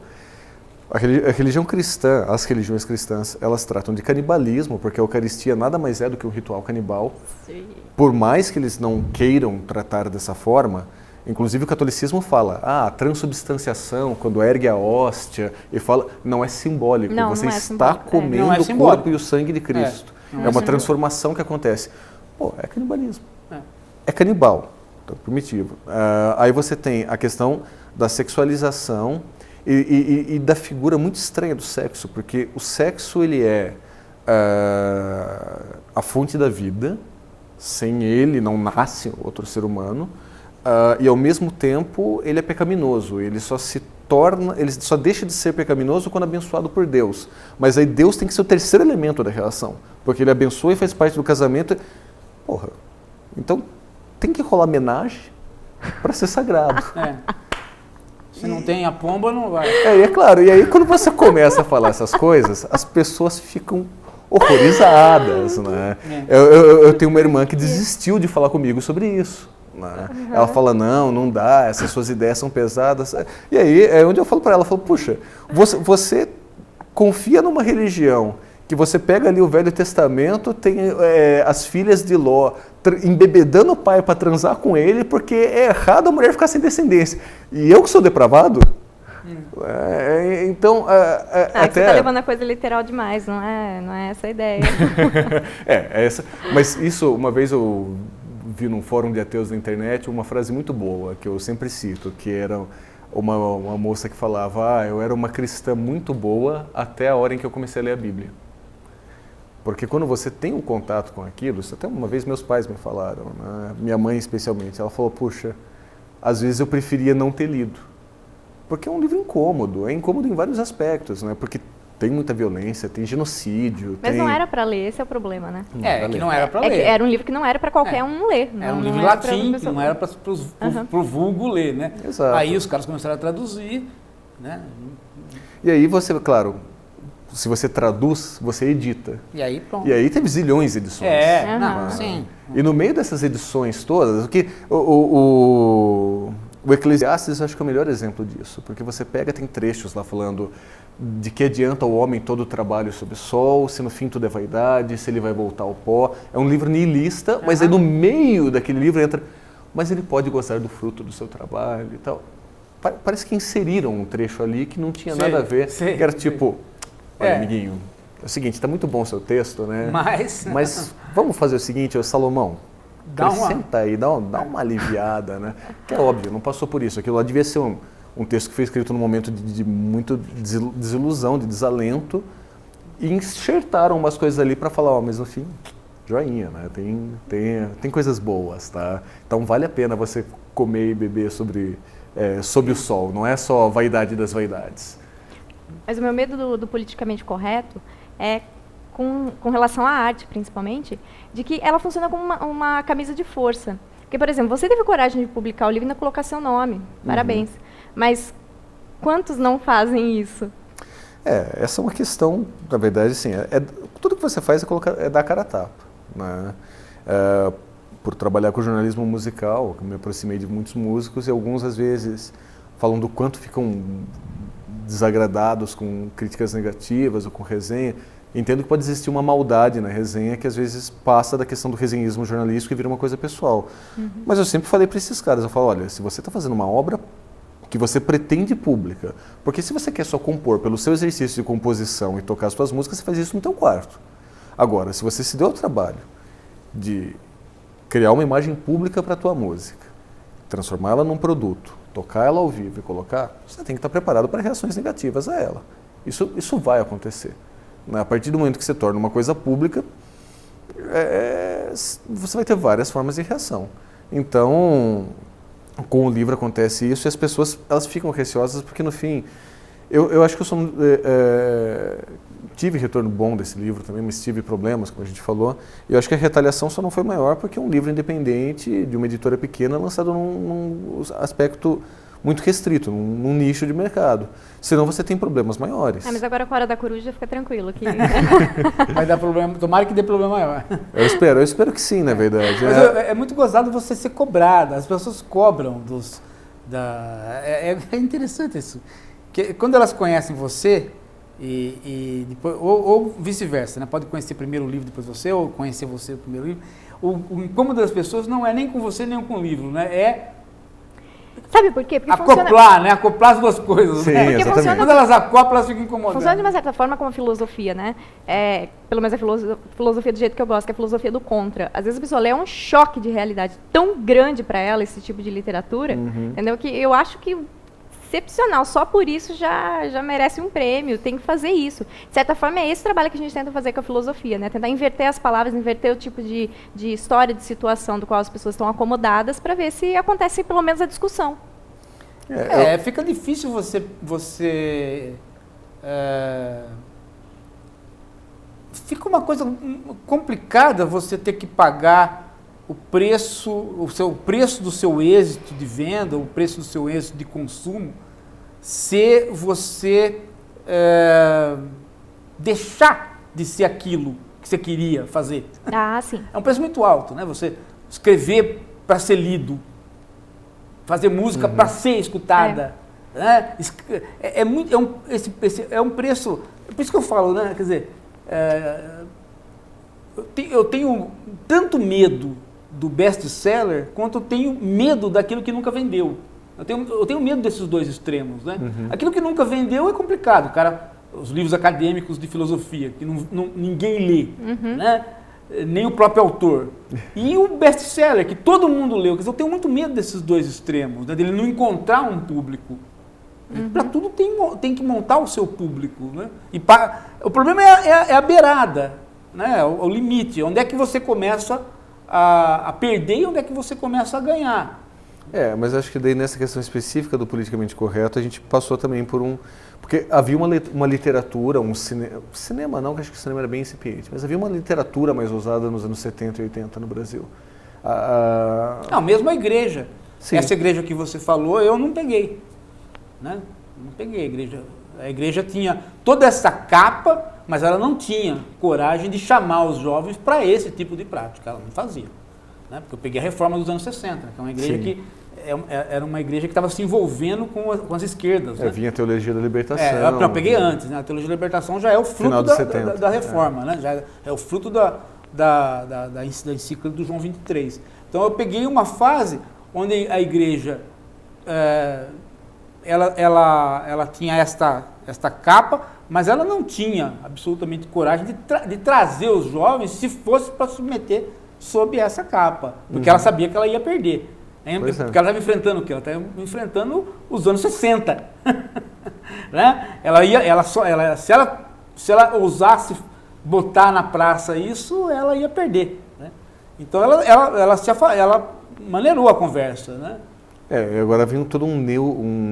a religião cristã, as religiões cristãs, elas tratam de canibalismo, porque a Eucaristia nada mais é do que um ritual canibal. Sim. Por mais que eles não queiram tratar dessa forma, inclusive o catolicismo fala, a transubstanciação, quando ergue a hóstia, e fala, não é simbólico, não, você não é está simbólico. comendo o corpo e o sangue de Cristo. É uma transformação que acontece. Pô, é canibalismo. É canibal, então, primitivo. Aí você tem a questão da sexualização e da figura muito estranha do sexo, porque o sexo ele é a fonte da vida, sem ele não nasce outro ser humano, e ao mesmo tempo ele é pecaminoso, ele só deixa de ser pecaminoso quando abençoado por Deus. Mas aí Deus tem que ser o terceiro elemento da relação, porque ele abençoa e faz parte do casamento. Porra, então tem que rolar homenagem para ser sagrado. Se não tem a pomba, não vai. É claro, e aí quando você começa a falar essas coisas, as pessoas ficam horrorizadas, né? Eu tenho uma irmã que desistiu de falar comigo sobre isso. Né? Ela fala, não dá, essas suas ideias são pesadas. E aí é onde eu falo para ela, puxa, você confia numa religião que você pega ali o Velho Testamento, tem as filhas de Ló embebedando o pai para transar com ele, porque é errado a mulher ficar sem descendência. E eu que sou depravado? Então... até... Você está levando a coisa literal demais, não é essa a ideia. é essa. Mas isso, uma vez eu vi num fórum de ateus na internet uma frase muito boa, que eu sempre cito, que era uma moça que falava, eu era uma cristã muito boa até a hora em que eu comecei a ler a Bíblia. Porque quando você tem um contato com aquilo, isso até uma vez meus pais me falaram, né? Minha mãe especialmente, ela falou, puxa, às vezes eu preferia não ter lido. Porque é um livro incômodo, é incômodo em vários aspectos, né? Porque tem muita violência, tem genocídio. Mas não era para ler, esse é o problema, né? Que não era para ler. Era um livro que não era para qualquer um ler. Era um livro latim, que não era para o vulgo ler, né? Exato. Aí os caras começaram a traduzir, né? E aí você, claro, se você traduz, você edita. E aí pronto. E aí teve zilhões de edições. Sim. E no meio dessas edições todas, o Eclesiastes acho que é o melhor exemplo disso, porque você pega, tem trechos lá falando de que adianta o homem todo o trabalho sob o sol, se no fim tudo é vaidade, se ele vai voltar ao pó. É um livro nihilista, mas aí no meio daquele livro entra, mas ele pode gozar do fruto do seu trabalho e tal. Parece que inseriram um trecho ali que não tinha nada a ver, que era tipo, olha amiguinho, é o seguinte, está muito bom o seu texto, né? Mas vamos fazer o seguinte, Salomão, acrescenta aí, dá uma aliviada, né? Que é óbvio, não passou por isso. Aquilo lá devia ser um texto que foi escrito num momento de muito desilusão, de desalento, e enxertaram umas coisas ali para falar, mas no fim, joinha, né? Tem coisas boas, tá? Então vale a pena você comer e beber sob o sol, não é só a vaidade das vaidades. Mas o meu medo do politicamente correto é com relação à arte, principalmente, de que ela funciona como uma camisa de força. Porque, por exemplo, você teve coragem de publicar o livro e ainda colocar seu nome. Parabéns. Mas quantos não fazem isso? Essa é uma questão, na verdade, assim, tudo que você faz é dar cara a tapa. Né? Por trabalhar com jornalismo musical, eu me aproximei de muitos músicos e alguns, às vezes, falam do quanto ficam desagradados com críticas negativas ou com resenha. Entendo que pode existir uma maldade na resenha que às vezes passa da questão do resenhismo jornalístico e vira uma coisa pessoal. Mas eu sempre falei para esses caras, eu falo, olha, se você está fazendo uma obra que você pretende pública, porque se você quer só compor pelo seu exercício de composição e tocar as suas músicas, você faz isso no teu quarto. Agora, se você se deu o trabalho de criar uma imagem pública para a tua música, transformá-la num produto, tocar ela ao vivo e colocar, você tem que estar preparado para reações negativas a ela. Isso vai acontecer. A partir do momento que você torna uma coisa pública, você vai ter várias formas de reação. Então, com o livro acontece isso e as pessoas elas ficam receosas porque, no fim, eu acho que tive retorno bom desse livro também, mas tive problemas, como a gente falou. E eu acho que a retaliação só não foi maior porque é um livro independente de uma editora pequena lançado num aspecto muito restrito, num nicho de mercado. Senão você tem problemas maiores. Mas agora com a Hora da Coruja fica tranquilo. Que... Vai dar problema, tomara que dê problema maior. Eu espero que sim, na verdade. Mas é muito gozado você ser cobrada, as pessoas cobram é interessante isso. Que, quando elas conhecem você, e depois, ou vice-versa, né? Pode conhecer primeiro o livro, depois você, ou conhecer você o primeiro livro. O incômodo das pessoas não é nem com você, nem com o livro, né? Sabe por quê? Porque acoplar, né? Acoplar as duas coisas. Sim, né? exatamente. Quando elas acoplam, elas ficam incomodadas. Funciona de uma certa forma como a filosofia, né? Pelo menos a filosofia do jeito que eu gosto, que é a filosofia do contra. Às vezes a pessoa lê um choque de realidade tão grande para ela, esse tipo de literatura, entendeu? Que eu acho que excepcional. Só por isso já merece um prêmio, tem que fazer isso. De certa forma, é esse trabalho que a gente tenta fazer com a filosofia, né? Tentar inverter as palavras, inverter o tipo de história, de situação do qual as pessoas estão acomodadas, para ver se acontece pelo menos a discussão. Fica difícil fica uma coisa complicada você ter que pagar o preço do seu êxito de venda, o preço do seu êxito de consumo, se você deixar de ser aquilo que você queria fazer. Ah, sim. É um preço muito alto, né? Você escrever para ser lido, fazer música para ser escutada. Né? É um preço. É por isso que eu falo, né? Quer dizer, eu tenho tanto medo do best-seller quanto eu tenho medo daquilo que nunca vendeu. Eu tenho medo desses dois extremos. Né? Aquilo que nunca vendeu é complicado. Os livros acadêmicos de filosofia, que ninguém lê. Né? Nem o próprio autor. E o best-seller, que todo mundo leu. Quer dizer, eu tenho muito medo desses dois extremos, né? Dele não encontrar um público. Para tudo tem que montar o seu público. Né? O problema é a beirada, né? O limite. Onde é que você começa a perder e onde é que você começa a ganhar. Mas acho que daí nessa questão específica do politicamente correto, a gente passou também por porque havia uma literatura, cinema não, que acho que o cinema era bem incipiente, mas havia uma literatura mais ousada nos anos 70 e 80 no Brasil. Não, mesmo a igreja. Sim. Essa igreja que você falou, eu não peguei. Né? Não peguei a igreja. A igreja tinha toda essa capa, mas ela não tinha coragem de chamar os jovens para esse tipo de prática. Ela não fazia. Né? Porque eu peguei a reforma dos anos 60, que é uma igreja que era uma igreja que estava se envolvendo com as esquerdas. Né? Vinha a teologia da libertação. Eu peguei antes. Né? A teologia da libertação já é o fruto da reforma. Né? Já é o fruto da encíclica do João 23. Então eu peguei uma fase onde a igreja ela tinha esta capa, mas ela não tinha absolutamente coragem de trazer os jovens se fosse para submeter sob essa capa, porque ela sabia que ela ia perder. Porque ela estava enfrentando o quê? Ela estava enfrentando os anos 60. Né? Se ela ousasse botar na praça isso, ela ia perder. Né? Então ela maneirou a conversa. Né? Agora vem todo um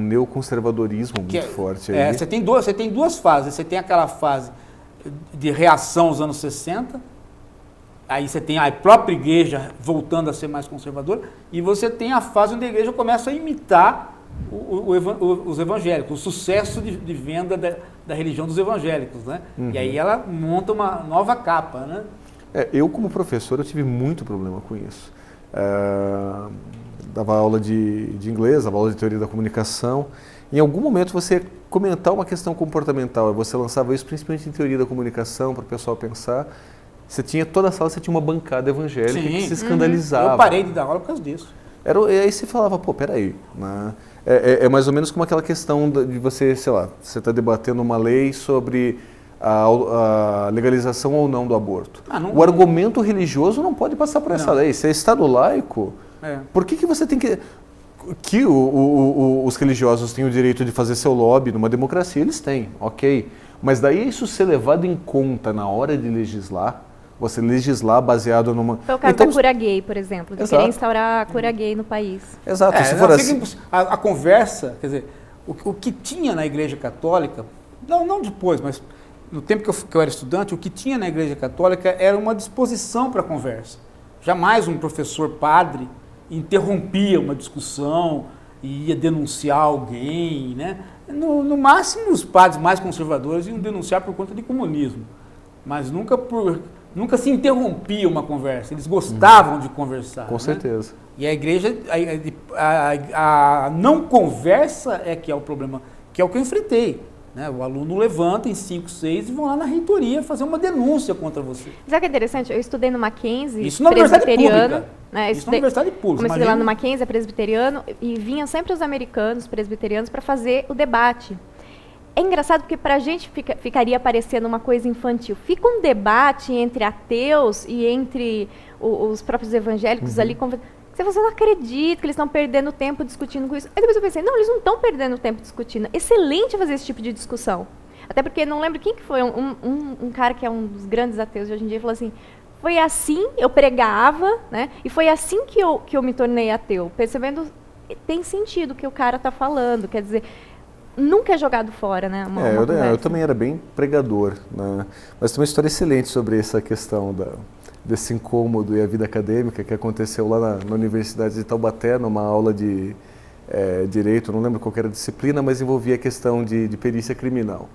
neoconservadorismo muito forte aí. Você tem duas fases. Você tem aquela fase de reação aos anos 60, aí você tem a própria igreja voltando a ser mais conservadora, e você tem a fase onde a igreja começa a imitar os evangélicos, o sucesso de venda da religião dos evangélicos. Né? E aí ela monta uma nova capa. Né? Eu, como professor, eu tive muito problema com isso. Dava aula de inglês, dava aula de teoria da comunicação. Em algum momento você comentar uma questão comportamental, você lançava isso principalmente em teoria da comunicação, para o pessoal pensar. Você tinha toda a sala, você tinha uma bancada evangélica que se escandalizava. Eu parei de dar aula por causa disso. Aí você falava, peraí, né? É mais ou menos como aquela questão de você, sei lá, você está debatendo uma lei sobre a legalização ou não do aborto. O argumento religioso não pode passar por essa lei. Se é Estado laico, por que você tem que os religiosos têm o direito de fazer seu lobby numa democracia? Eles têm, ok. Mas daí isso ser levado em conta na hora de legislar, você legislar baseado numa... Foi o caso da cura gay, por exemplo, de querer instaurar a cura gay no país. Exato. Se for assim... A conversa, quer dizer, o que tinha na Igreja Católica, não depois, mas no tempo que eu era estudante, o que tinha na Igreja Católica era uma disposição para a conversa. Jamais um professor padre interrompia uma discussão e ia denunciar alguém, né? No máximo, os padres mais conservadores iam denunciar por conta de comunismo, mas nunca se interrompia uma conversa, eles gostavam de conversar. Com certeza. E a igreja, a não conversa é que é o problema, que é o que eu enfrentei. Né? O aluno levanta em 5, 6 e vão lá na reitoria fazer uma denúncia contra você. Sabe o que é interessante? Eu estudei no Mackenzie, isso na universidade pública. Né? Isso na universidade pública. Comecei lá no Mackenzie, é presbiteriano, e vinham sempre os americanos, presbiterianos, para fazer o debate. É engraçado porque para a gente ficaria parecendo uma coisa infantil. Fica um debate entre ateus e entre os próprios evangélicos ali. Você fala, eu não acredito que eles estão perdendo tempo discutindo com isso. Aí depois eu pensei, não, eles não estão perdendo tempo discutindo. Excelente fazer esse tipo de discussão. Até porque, não lembro quem que foi, um cara que é um dos grandes ateus de hoje em dia, falou assim, foi assim, eu pregava, né? E foi assim que eu me tornei ateu. Percebendo, tem sentido o que o cara está falando, quer dizer, nunca é jogado fora, né? Eu também era bem pregador, né? Mas tem uma história excelente sobre essa questão desse incômodo e a vida acadêmica que aconteceu lá na Universidade de Taubaté, numa aula de Direito, não lembro qual era a disciplina, mas envolvia a questão de perícia criminal.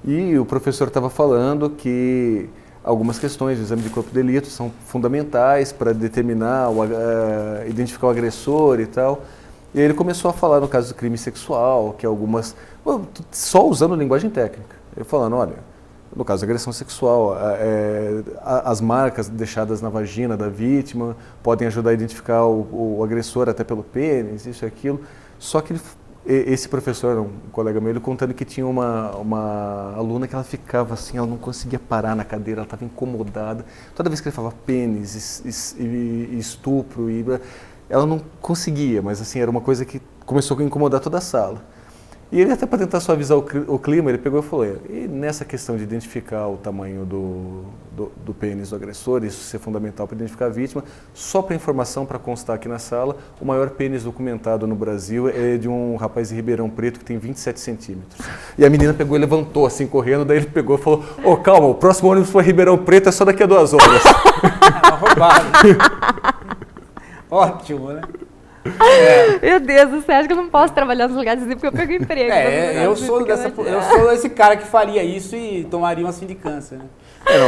E o professor estava falando que algumas questões do exame de corpo de delito são fundamentais para determinar, identificar o agressor e tal. E ele começou a falar no caso do crime sexual, que algumas... só usando linguagem técnica. Ele falando, olha, no caso da agressão sexual, as marcas deixadas na vagina da vítima podem ajudar a identificar o agressor até pelo pênis, isso e aquilo. Só que esse professor, um colega meu, ele contando que tinha uma aluna que ela ficava assim, ela não conseguia parar na cadeira, ela estava incomodada. Toda vez que ele falava pênis, estupro, ela não conseguia, mas assim, era uma coisa que começou a incomodar toda a sala. E ele, até para tentar suavizar o clima, ele pegou e falou, e nessa questão de identificar o tamanho do pênis do agressor, isso ser fundamental para identificar a vítima, só para informação, para constar aqui na sala, o maior pênis documentado no Brasil é de um rapaz de Ribeirão Preto que tem 27 centímetros. E a menina pegou e levantou assim, correndo, daí ele pegou e falou, calma, o próximo ônibus para Ribeirão Preto é só daqui a 2 horas. Roubado. Ótimo, né? Meu Deus do céu, acho que eu não posso trabalhar nos lugares assim porque eu pego emprego. Eu sou esse cara que faria isso e tomaria uma sindicância, né?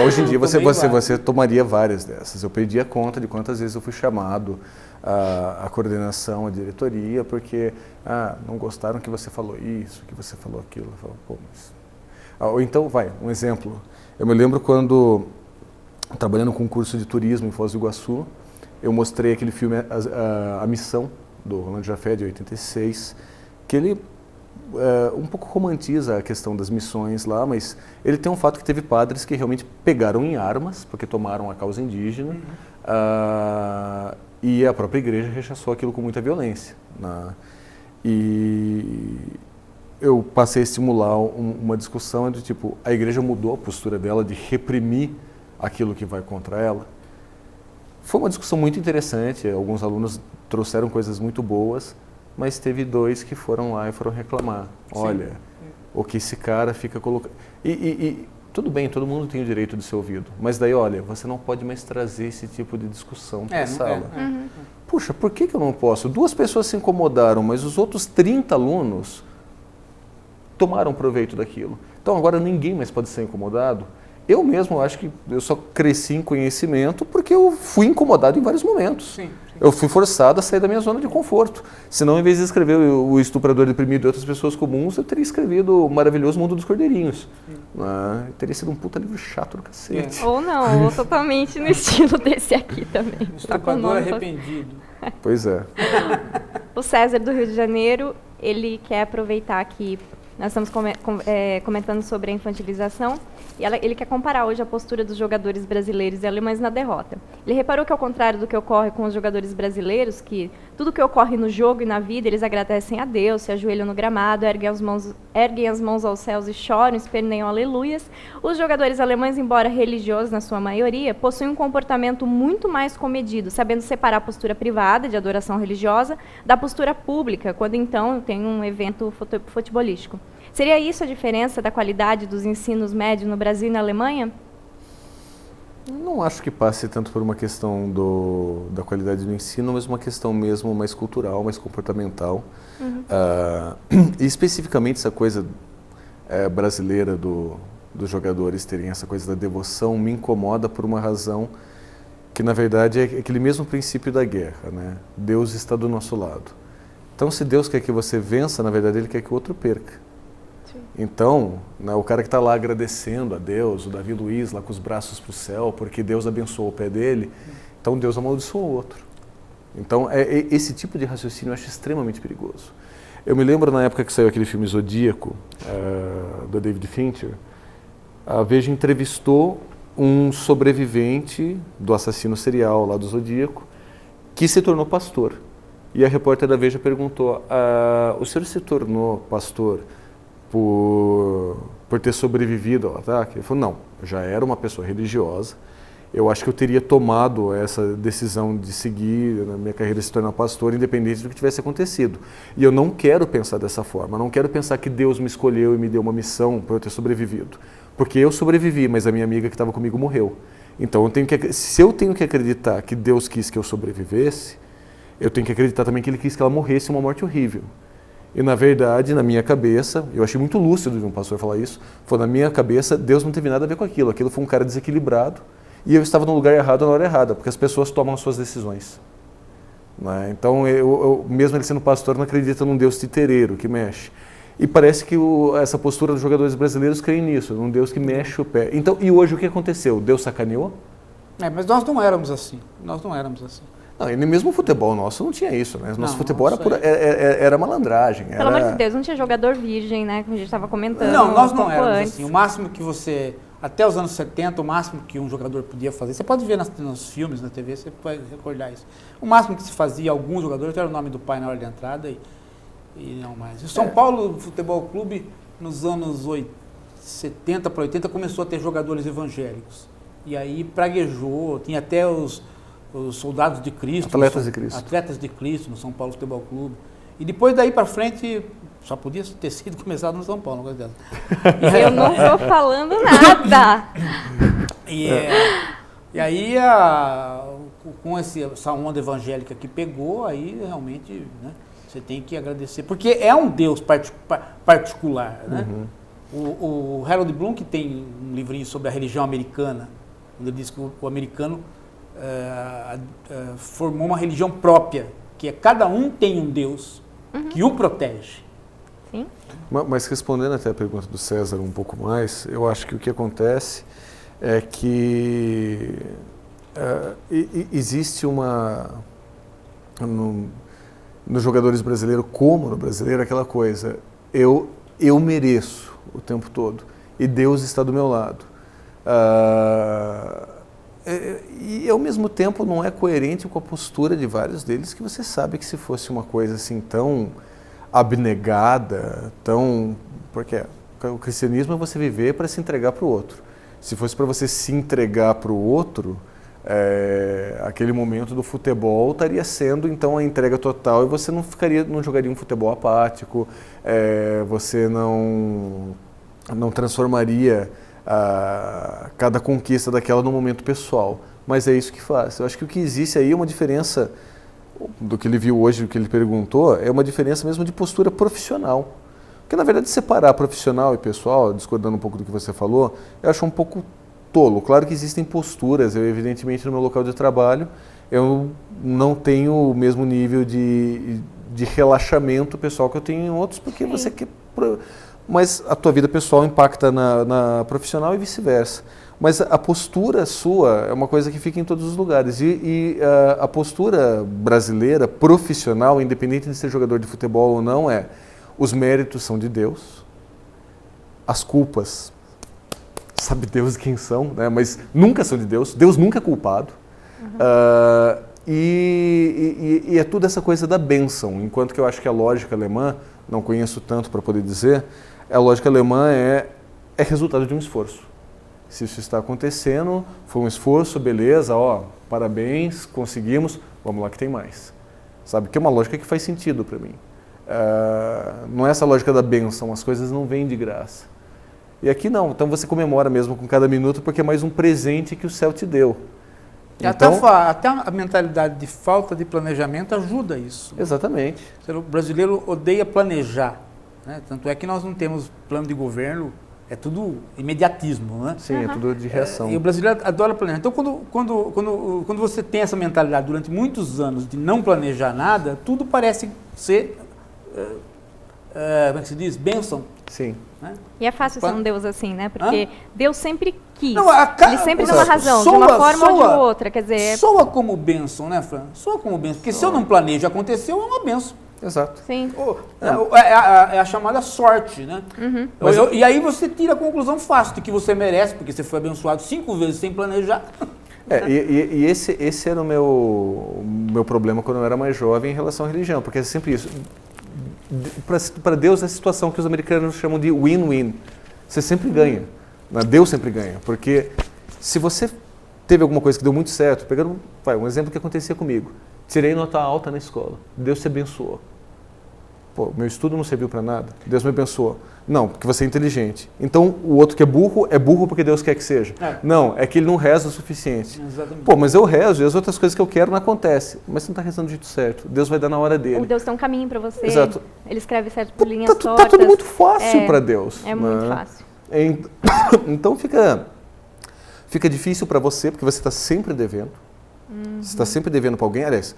Hoje em dia você tomaria várias dessas. Eu perdi a conta de quantas vezes eu fui chamado à coordenação, à diretoria, porque não gostaram que você falou isso, que você falou aquilo. Eu falo, pô, mas... ou então, um exemplo. Eu me lembro quando, trabalhando com um curso de turismo em Foz do Iguaçu, eu mostrei aquele filme A Missão, do Rolando Jafé, de 86, que ele um pouco romantiza a questão das missões lá, mas ele tem um fato que teve padres que realmente pegaram em armas, porque tomaram a causa indígena, e a própria igreja rechaçou aquilo com muita violência, né? E eu passei a estimular uma discussão de tipo, a igreja mudou a postura dela de reprimir aquilo que vai contra ela. Foi uma discussão muito interessante, alguns alunos trouxeram coisas muito boas, mas teve 2 que foram lá e foram reclamar. Olha, o que esse cara fica colocando... E tudo bem, todo mundo tem o direito de ser ouvido, mas daí, olha, você não pode mais trazer esse tipo de discussão para a sala. Puxa, por que eu não posso? 2 pessoas se incomodaram, mas os outros 30 alunos tomaram proveito daquilo. Então agora ninguém mais pode ser incomodado. Eu mesmo acho que eu só cresci em conhecimento porque eu fui incomodado em vários momentos. Sim. Eu fui forçado a sair da minha zona de conforto. Senão, em vez de escrever O Estuprador Deprimido e Outras Pessoas Comuns, eu teria escrevido O Maravilhoso Mundo dos Cordeirinhos. Teria sido um puta livro chato do cacete. Ou não, ou totalmente no estilo desse aqui também. Estuprador Arrependido. Pois é. O César do Rio de Janeiro, ele quer aproveitar que nós estamos comentando sobre a infantilização, e ele quer comparar hoje a postura dos jogadores brasileiros e alemães na derrota. Ele reparou que, ao contrário do que ocorre com os jogadores brasileiros, que tudo que ocorre no jogo e na vida, eles agradecem a Deus, se ajoelham no gramado, erguem as mãos aos céus e choram, esperneiam aleluias, os jogadores alemães, embora religiosos na sua maioria, possuem um comportamento muito mais comedido, sabendo separar a postura privada, de adoração religiosa, da postura pública, quando então tem um evento futebolístico. Seria isso a diferença da qualidade dos ensinos médios no Brasil e na Alemanha? Não acho que passe tanto por uma questão da qualidade do ensino, mas uma questão mesmo mais cultural, mais comportamental. E especificamente essa coisa brasileira dos jogadores terem essa coisa da devoção me incomoda por uma razão que, na verdade, é aquele mesmo princípio da guerra, né? Deus está do nosso lado. Então, se Deus quer que você vença, na verdade, Ele quer que o outro perca. Então, né, o cara que está lá agradecendo a Deus, o Davi Luiz lá com os braços para o céu, porque Deus abençoou o pé dele, então Deus amaldiçoou o outro. Então, esse tipo de raciocínio eu acho extremamente perigoso. Eu me lembro na época que saiu aquele filme Zodíaco, do David Fincher, a Veja entrevistou um sobrevivente do assassino serial lá do Zodíaco, que se tornou pastor. E a repórter da Veja perguntou, o senhor se tornou pastor por ter sobrevivido ao ataque? Ele falou, não, eu já era uma pessoa religiosa, eu acho que eu teria tomado essa decisão de seguir na minha carreira se tornar pastor, independente do que tivesse acontecido. E eu não quero pensar dessa forma, não quero pensar que Deus me escolheu e me deu uma missão para eu ter sobrevivido. Porque eu sobrevivi, mas a minha amiga que estava comigo morreu. Então, se eu tenho que acreditar que Deus quis que eu sobrevivesse, eu tenho que acreditar também que Ele quis que ela morresse uma morte horrível. E, na verdade, na minha cabeça, eu achei muito lúcido de um pastor falar isso, foi na minha cabeça, Deus não teve nada a ver com aquilo. Aquilo foi um cara desequilibrado e eu estava no lugar errado na hora errada, porque as pessoas tomam as suas decisões. Né? Então, mesmo ele sendo pastor, não acredita num Deus titereiro, que mexe. E parece que essa postura dos jogadores brasileiros creem nisso, num Deus que mexe o pé. Então, e hoje o que aconteceu? Deus sacaneou? Mas nós não éramos assim. Nós não éramos assim. Não, e nem mesmo o futebol nosso não tinha isso, né? Nosso futebol era malandragem. Pelo amor de Deus, não tinha jogador virgem, né? Como a gente estava comentando. Não, nós não éramos antes. assim. O máximo que você, até os anos 70, o máximo que um jogador podia fazer, você pode ver nos filmes, na TV, você pode recordar isso. O máximo que se fazia, alguns jogadores, era o nome do pai na hora de entrada e não mais. O São Paulo Futebol Clube, nos anos 70 para 80, começou a ter jogadores evangélicos. E aí praguejou, tinha até os soldados de Cristo. Atletas de Cristo no São Paulo Futebol Clube. E depois daí para frente, só podia ter sido começado no São Paulo, uma coisa dessa. Eu não estou falando nada. E aí, com essa onda evangélica que pegou, aí realmente, né, você tem que agradecer. Porque é um Deus particular, né? O Harold Bloom, que tem um livrinho sobre a religião americana, ele diz que o americano formou uma religião própria, que cada um tem um Deus que o protege. Sim. Mas respondendo até a pergunta do César um pouco mais, eu acho que o que acontece é que existe nos jogadores brasileiros, como no brasileiro, aquela coisa, eu mereço o tempo todo e Deus está do meu lado. E ao mesmo tempo não é coerente com a postura de vários deles, que você sabe que se fosse uma coisa assim tão abnegada, porque o cristianismo é você viver para se entregar para o outro. Se fosse para você se entregar para o outro, aquele momento do futebol estaria sendo então a entrega total e você não jogaria um futebol apático, você não transformaria cada conquista daquela no momento pessoal. Mas é isso que faz. Eu acho que o que existe aí é uma diferença do que ele viu hoje, do que ele perguntou, é uma diferença mesmo de postura profissional. Porque, na verdade, separar profissional e pessoal, discordando um pouco do que você falou, eu acho um pouco tolo. Claro que existem posturas. Evidentemente, no meu local de trabalho, eu não tenho o mesmo nível de relaxamento pessoal que eu tenho em outros, porque Sim. você quer... Mas a tua vida pessoal impacta na profissional e vice-versa. Mas a postura sua é uma coisa que fica em todos os lugares. E a postura brasileira, profissional, independente de ser jogador de futebol ou não, os méritos são de Deus, as culpas, sabe Deus quem são, né? Mas nunca são de Deus, Deus nunca é culpado. E é tudo essa coisa da bênção, enquanto que eu acho que a lógica alemã, não conheço tanto para poder dizer, a lógica alemã é resultado de um esforço. Se isso está acontecendo, foi um esforço, beleza, parabéns, conseguimos, vamos lá que tem mais. Sabe, que é uma lógica que faz sentido para mim. Não é essa lógica da bênção, as coisas não vêm de graça. E aqui não, então você comemora mesmo com cada minuto porque é mais um presente que o céu te deu. Então, até a mentalidade de falta de planejamento ajuda isso. Exatamente. O brasileiro odeia planejar, né? Tanto é que nós não temos plano de governo, é tudo imediatismo, né? Sim, é tudo de reação. E o brasileiro adora planejar. Então, quando você tem essa mentalidade durante muitos anos de não planejar nada, tudo parece ser, como é que se diz? Bênção. Sim. Né? E é fácil ser um Deus assim, né? Porque Deus sempre quis. Ele sempre dá uma razão, de uma forma ou de outra. Quer dizer, soa como bênção, né, Fran? Soa como bênção. Porque se eu não planejo, aconteceu, é uma bênção. Exato. Sim. É a chamada sorte, né? Uhum. E aí você tira a conclusão fácil de que você merece, porque você foi abençoado 5 vezes sem planejar. E esse era o meu problema quando eu era mais jovem em relação à religião, porque é sempre isso. Para Deus é a situação que os americanos chamam de win-win. Você sempre ganha. Deus sempre ganha. Porque se você teve alguma coisa que deu muito certo, pegando um exemplo que acontecia comigo, tirei nota alta na escola, Deus te abençoou. Pô, meu estudo não serviu para nada, Deus me abençoou. Não, porque você é inteligente. Então, o outro que é burro porque Deus quer que seja. Não, é que ele não reza o suficiente. Exatamente. Pô, mas eu rezo e as outras coisas que eu quero não acontecem. Mas você não está rezando do jeito certo. Deus vai dar na hora dele. Ou Deus tem um caminho para você. Exato. Ele escreve certo por linhas tortas. Tá tudo muito fácil para Deus. É muito fácil. Então, fica difícil para você, porque você está sempre devendo. Você está sempre devendo para alguém. Aliás,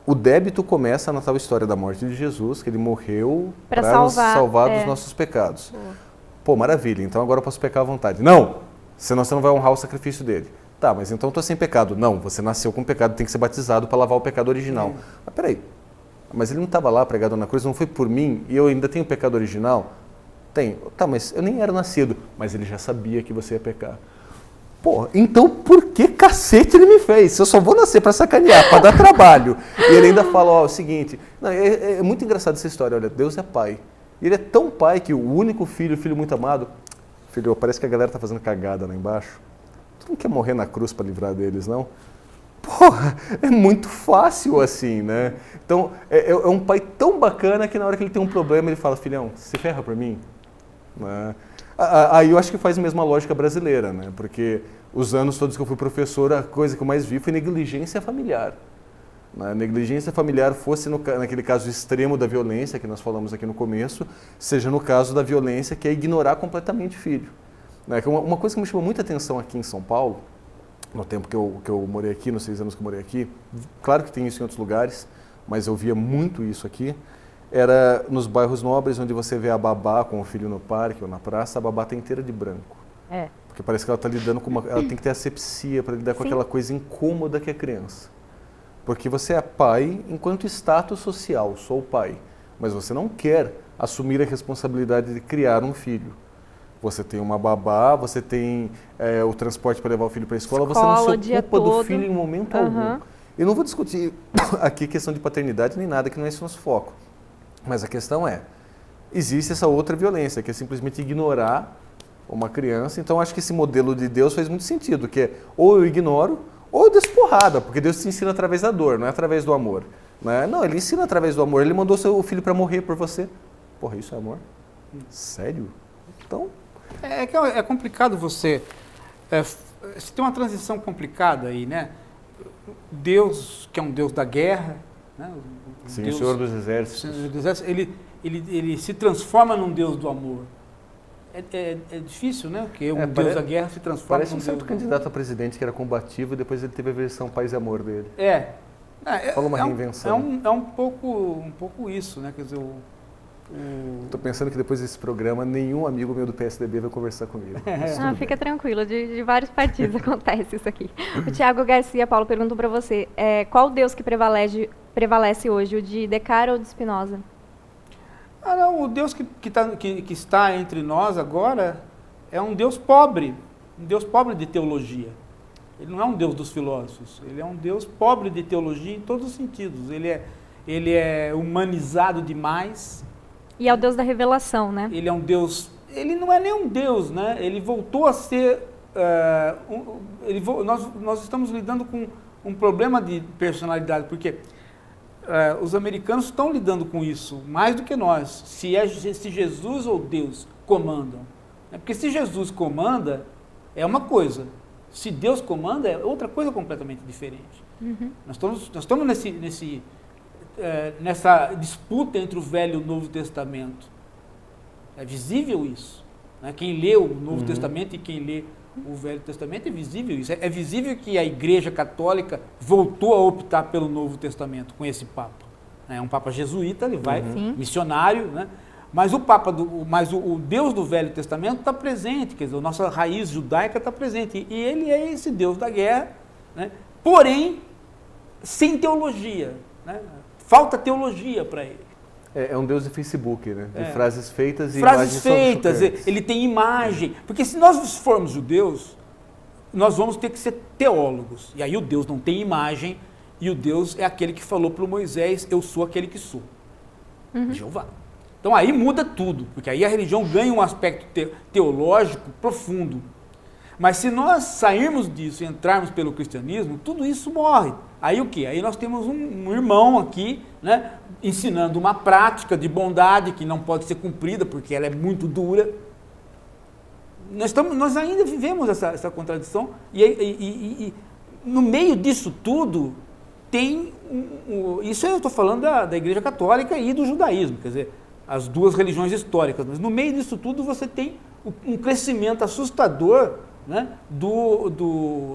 o débito começa na tal história da morte de Jesus, que ele morreu para nos salvar dos nossos pecados. Pô, maravilha, então agora eu posso pecar à vontade. Não, senão você não vai honrar o sacrifício dele. Tá, mas então eu estou sem pecado. Não, você nasceu com pecado, tem que ser batizado para lavar o pecado original. Mas peraí, mas ele não estava lá pregado na cruz, não foi por mim e eu ainda tenho pecado original? Tenho. Tá, mas eu nem era nascido, mas ele já sabia que você ia pecar. Pô, então por que cacete ele me fez? Se eu só vou nascer para sacanear, para dar trabalho. E ele ainda fala, ó, o seguinte, não, é muito engraçado essa história, olha, Deus é pai. E ele é tão pai que o único filho, o filho muito amado, filho, parece que a galera tá fazendo cagada lá embaixo. Tu não quer morrer na cruz para livrar deles, não? Porra, é muito fácil assim, né? Então, é um pai tão bacana que na hora que ele tem um problema, ele fala, filhão, se ferra por mim, né? Aí eu acho que faz a mesma lógica brasileira, né? Porque os anos todos que eu fui professor, a coisa que eu mais vi foi negligência familiar. A negligência familiar fosse naquele caso extremo da violência que nós falamos aqui no começo, seja no caso da violência que é ignorar completamente o filho. Uma coisa que me chamou muita atenção aqui em São Paulo, no tempo que eu morei aqui, nos 6 anos que eu morei aqui, claro que tem isso em outros lugares, mas eu via muito isso aqui, era nos bairros nobres, onde você vê a babá com o filho no parque ou na praça, a babá está inteira de branco. Porque parece que ela está lidando com ela tem que ter asepsia para lidar com aquela coisa incômoda que é criança. Porque você é pai enquanto status social, sou o pai, mas você não quer assumir a responsabilidade de criar um filho. Você tem uma babá, você tem o transporte para levar o filho para a escola, você não se ocupa do filho em momento algum. Eu não vou discutir aqui questão de paternidade nem nada, que não é esse nosso foco. Mas a questão existe essa outra violência, que é simplesmente ignorar uma criança. Então, acho que esse modelo de Deus faz muito sentido, que é ou eu ignoro, ou eu desço porrada, porque Deus te ensina através da dor, não é através do amor. Né? Não, ele ensina através do amor, ele mandou o filho para morrer por você. Porra, isso é amor? Sério? Então... É complicado você tem uma transição complicada aí, né? Deus, que é um Deus da guerra, né? Sim, Deus, o Senhor dos Exércitos. Ele se transforma num Deus do amor. É difícil, né? Porque Deus da guerra se transforma num Deus. Parece um certo candidato a presidente que era combativo e depois ele teve a versão paz e amor dele. Fala uma reinvenção. É um pouco isso, né? Quer dizer, Estou pensando que depois desse programa, nenhum amigo meu do PSDB vai conversar comigo. Fica tranquilo, de vários partidos acontece isso aqui. O Thiago Garcia, Paulo, perguntou para você, qual Deus que prevalece hoje, o de Descartes ou de Spinoza? Não, o Deus que está entre nós agora é um Deus pobre de teologia. Ele não é um Deus dos filósofos, ele é um Deus pobre de teologia em todos os sentidos. Ele é humanizado demais. E é o Deus da revelação, né? Ele é um Deus... Ele não é nem um Deus, né? Ele voltou a ser... nós estamos lidando com um problema de personalidade, porque os americanos estão lidando com isso, mais do que nós. Se Jesus ou Deus comandam. Porque se Jesus comanda, é uma coisa. Se Deus comanda, é outra coisa completamente diferente. Nós estamos nessa disputa entre o Velho e o Novo Testamento. É visível isso. Né? Quem lê o Novo Testamento e quem lê o Velho Testamento é visível isso. É visível que a Igreja Católica voltou a optar pelo Novo Testamento com esse Papa. É um Papa jesuíta, ele vai, missionário, né? Mas o Deus do Velho Testamento está presente, quer dizer, a nossa raiz judaica está presente. E ele é esse Deus da guerra, né? Porém, sem teologia, né? Falta teologia para ele. É um Deus de Facebook, né? De frases feitas e frases feitas, ele tem imagem. Porque se nós formos judeus, nós vamos ter que ser teólogos. E aí o Deus não tem imagem, e o Deus é aquele que falou para o Moisés, eu sou aquele que sou. Jeová. Então aí muda tudo, porque aí a religião ganha um aspecto teológico profundo. Mas se nós sairmos disso e entrarmos pelo cristianismo, tudo isso morre. Aí o quê? Aí nós temos um irmão aqui, né, ensinando uma prática de bondade que não pode ser cumprida porque ela é muito dura. Nós ainda vivemos essa contradição e no meio disso tudo tem, isso eu estou falando da Igreja Católica e do judaísmo, quer dizer, as duas religiões históricas, mas no meio disso tudo você tem um crescimento assustador, né,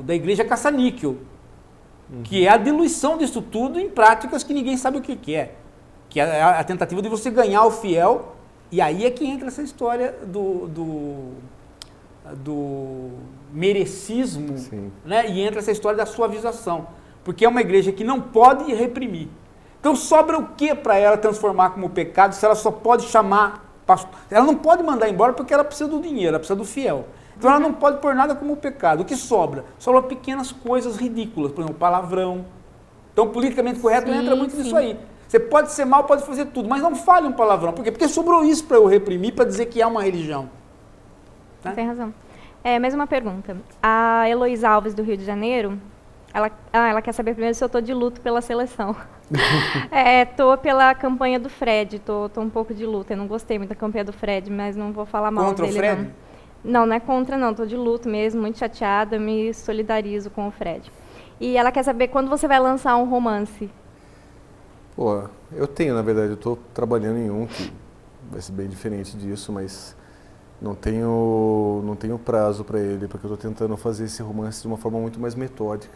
da Igreja caça-níquel, que é a diluição disso tudo em práticas que ninguém sabe o que é a tentativa de você ganhar o fiel, e aí é que entra essa história do merecismo, né, e entra essa história da suavização, porque é uma igreja que não pode reprimir. Então sobra o que para ela transformar como pecado se ela só pode chamar pastor? Ela não pode mandar embora porque ela precisa do dinheiro, ela precisa do fiel. Então ela não pode pôr nada como pecado. O que sobra? Sobra pequenas coisas ridículas, por exemplo, palavrão. Então, politicamente correto entra muito nisso aí. Você pode ser mal, pode fazer tudo, mas não fale um palavrão. Por quê? Porque sobrou isso para eu reprimir, para dizer que é uma religião. Tá? Tem razão. Mais uma pergunta. A Heloísa Alves, do Rio de Janeiro, ela quer saber primeiro se eu estou de luto pela seleção. Estou pela campanha do Fred, estou um pouco de luto. Eu não gostei muito da campanha do Fred, mas não vou falar mal contra dele, o Fred? não. Não é contra, não. Estou de luto mesmo, muito chateada, me solidarizo com o Fred. E ela quer saber quando você vai lançar um romance. Pô, eu tenho, na verdade, eu estou trabalhando em um que vai ser bem diferente disso, mas não tenho prazo para ele, porque eu estou tentando fazer esse romance de uma forma muito mais metódica.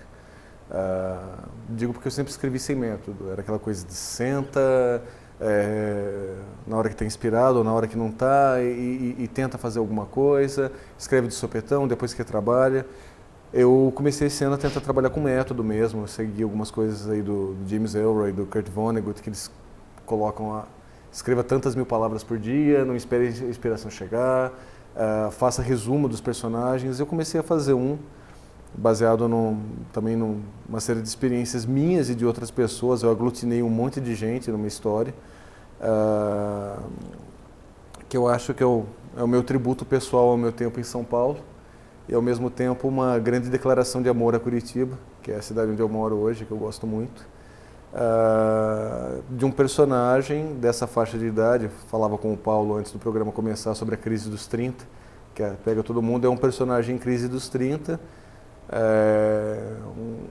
Digo porque eu sempre escrevi sem método, era aquela coisa de senta, na hora que está inspirado ou na hora que não está, e tenta fazer alguma coisa, escreve de sopetão, depois que trabalha. Eu comecei esse ano a tentar trabalhar com método mesmo, eu segui algumas coisas aí do James Ellroy, do Kurt Vonnegut, que eles colocam escreva tantas mil palavras por dia, não espere a inspiração chegar, faça resumo dos personagens. Eu comecei a fazer baseado também numa série de experiências minhas e de outras pessoas. Eu aglutinei um monte de gente numa história, que eu acho que é o meu tributo pessoal ao meu tempo em São Paulo, e ao mesmo tempo uma grande declaração de amor a Curitiba, que é a cidade onde eu moro hoje, que eu gosto muito, de um personagem dessa faixa de idade. Eu falava com o Paulo antes do programa começar sobre a crise dos 30, que pega todo mundo, é um personagem em crise dos 30,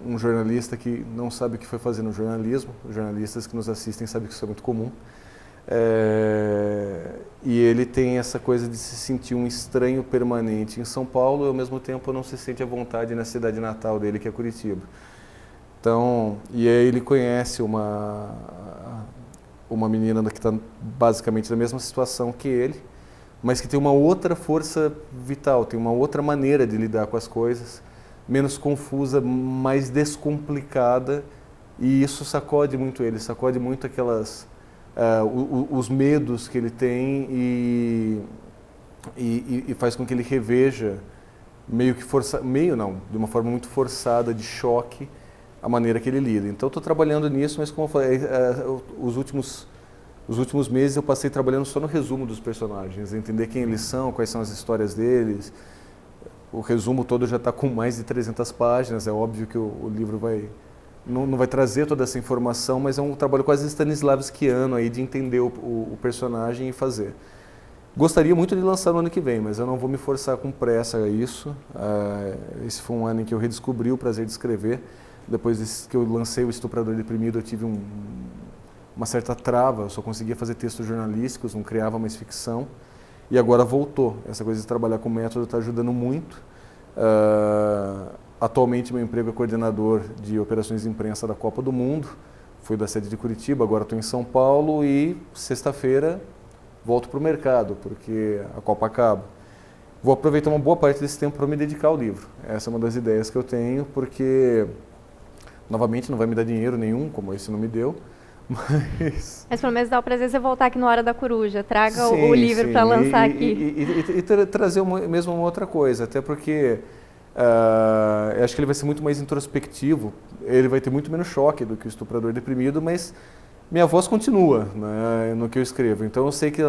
um jornalista que não sabe o que foi fazer no jornalismo. Os jornalistas que nos assistem sabem que isso é muito comum. E ele tem essa coisa de se sentir um estranho permanente em São Paulo e ao mesmo tempo não se sente à vontade na cidade natal dele, que é Curitiba. Então, e aí ele conhece uma menina que está basicamente na mesma situação que ele, mas que tem uma outra força vital, tem uma outra maneira de lidar com as coisas, menos confusa, mais descomplicada, e isso sacode muito ele, sacode muito os medos que ele tem e faz com que ele reveja de uma forma muito forçada, de choque, a maneira que ele lida. Então estou trabalhando nisso, mas como eu falei, os últimos meses eu passei trabalhando só no resumo dos personagens, entender quem eles são, quais são as histórias deles. O resumo todo já está com mais de 300 páginas, é óbvio que o livro não vai trazer toda essa informação, mas é um trabalho quase stanislavskiano aí de entender o personagem e fazer. Gostaria muito de lançar no ano que vem, mas eu não vou me forçar com pressa a isso. Esse foi um ano em que eu redescobri o prazer de escrever. Depois que eu lancei o Estuprador Deprimido, eu tive uma certa trava, eu só conseguia fazer textos jornalísticos, não criava mais ficção. E agora voltou. Essa coisa de trabalhar com método está ajudando muito. Atualmente, meu emprego é coordenador de operações de imprensa da Copa do Mundo. Fui da sede de Curitiba, agora estou em São Paulo e sexta-feira volto para o mercado, porque a Copa acaba. Vou aproveitar uma boa parte desse tempo para me dedicar ao livro. Essa é uma das ideias que eu tenho, porque, novamente, não vai me dar dinheiro nenhum, como esse não me deu. Mas pelo menos dá o prazer de você voltar aqui no Hora da Coruja. Traga o livro para lançar aqui. E trazer mesmo uma outra coisa, até porque Eu acho que ele vai ser muito mais introspectivo, ele vai ter muito menos choque do que o Estuprador Deprimido, mas minha voz continua, né, no que eu escrevo. Então eu sei que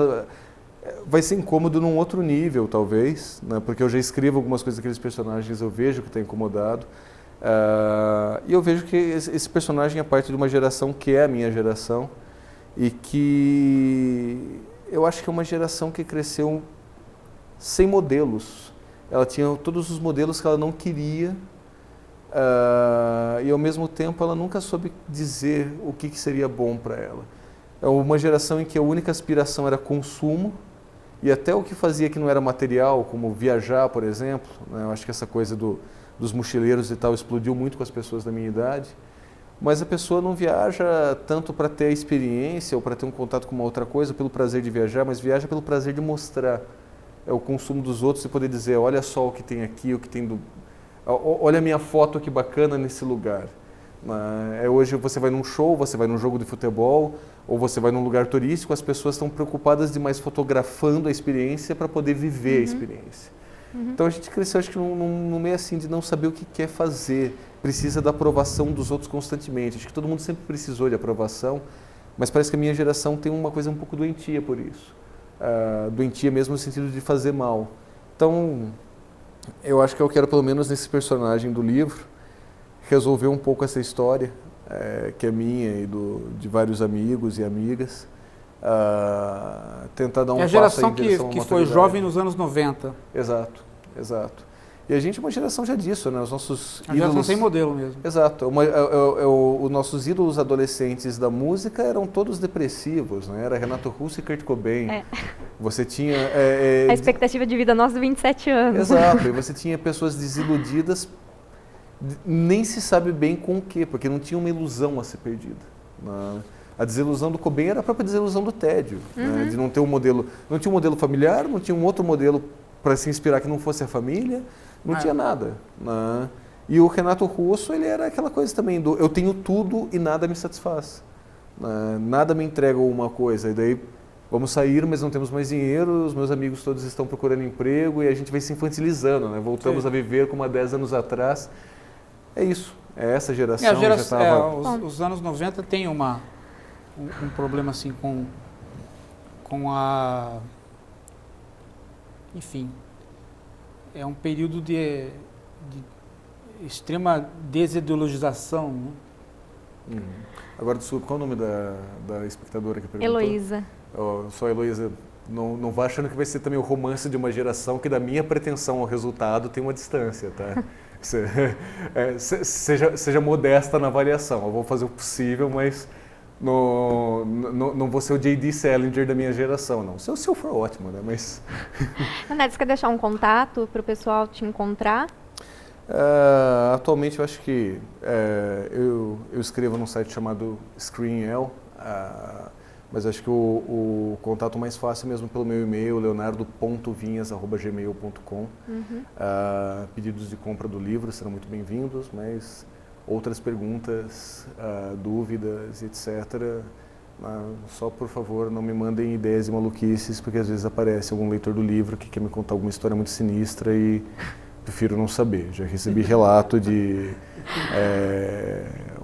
vai ser incômodo num outro nível, talvez, né, porque eu já escrevo algumas coisas daqueles personagens, eu vejo que está incomodado. E eu vejo que esse personagem é parte de uma geração que é a minha geração e que eu acho que é uma geração que cresceu sem modelos. Ela tinha todos os modelos que ela não queria e ao mesmo tempo ela nunca soube dizer o que seria bom para ela. É uma geração em que a única aspiração era consumo e até o que fazia que não era material, como viajar, por exemplo, né? Eu acho que essa coisa dos mochileiros e tal explodiu muito com as pessoas da minha idade, mas a pessoa não viaja tanto para ter a experiência ou para ter um contato com uma outra coisa, pelo prazer de viajar, mas viaja pelo prazer de mostrar. É o consumo dos outros e poder dizer, olha só o que tem aqui, o que tem olha a minha foto que bacana nesse lugar. Hoje você vai num show, você vai num jogo de futebol, ou você vai num lugar turístico, as pessoas estão preocupadas demais fotografando a experiência para poder viver a experiência. Então a gente cresceu, acho que num meio assim de não saber o que quer fazer, precisa da aprovação dos outros constantemente. Acho que todo mundo sempre precisou de aprovação, mas parece que a minha geração tem uma coisa um pouco doentia por isso. Doentia mesmo no sentido de fazer mal. Então, eu acho que eu quero, pelo menos nesse personagem do livro, resolver um pouco essa história, que é minha e de vários amigos e amigas, tentar dar um passo em direção à maturidade. É a geração que foi jovem nos anos 90. Exato, exato. E a gente é uma geração já disso, né? Os nossos ídolos... geração sem modelo mesmo. Exato. Os nossos ídolos adolescentes da música eram todos depressivos, né? Era Renato Russo e Kurt Cobain. Você tinha... a expectativa de vida nossa de 27 anos. Exato. E você tinha pessoas desiludidas, nem se sabe bem com o quê, porque não tinha uma ilusão a ser perdida. A desilusão do Cobain era a própria desilusão do tédio, né? De não ter um modelo... Não tinha um modelo familiar, não tinha um outro modelo para se inspirar que não fosse a família, não tinha nada, né? E o Renato Russo, ele era aquela coisa também do eu tenho tudo e nada me satisfaz, né? Nada me entrega uma coisa, e daí vamos sair, mas não temos mais dinheiro, os meus amigos todos estão procurando emprego e a gente vai se infantilizando, né? Voltamos a viver como há 10 anos atrás. É isso, é essa geração. Os anos 90 tem um problema assim com a... Enfim, é um período de extrema desideologização. Né? Agora, desculpa, qual é o nome da espectadora que perguntou? Heloísa. Só Heloísa, não vá achando que vai ser também o romance de uma geração que da minha pretensão ao resultado tem uma distância, tá? Seja modesta na avaliação, eu vou fazer o possível, mas... Não vou ser o J.D. Salinger da minha geração, não. Se eu for ótimo, né? Mas... Renato, você quer deixar um contato para o pessoal te encontrar? Atualmente eu acho que eu escrevo num site chamado ScreenL, mas acho que o contato mais fácil mesmo pelo meu e-mail, leonardo.vinhas@gmail.com. Pedidos de compra do livro serão muito bem-vindos, mas... outras perguntas, dúvidas, etc. Só, por favor, não me mandem ideias e maluquices, porque às vezes aparece algum leitor do livro que quer me contar alguma história muito sinistra e prefiro não saber. Já recebi relato de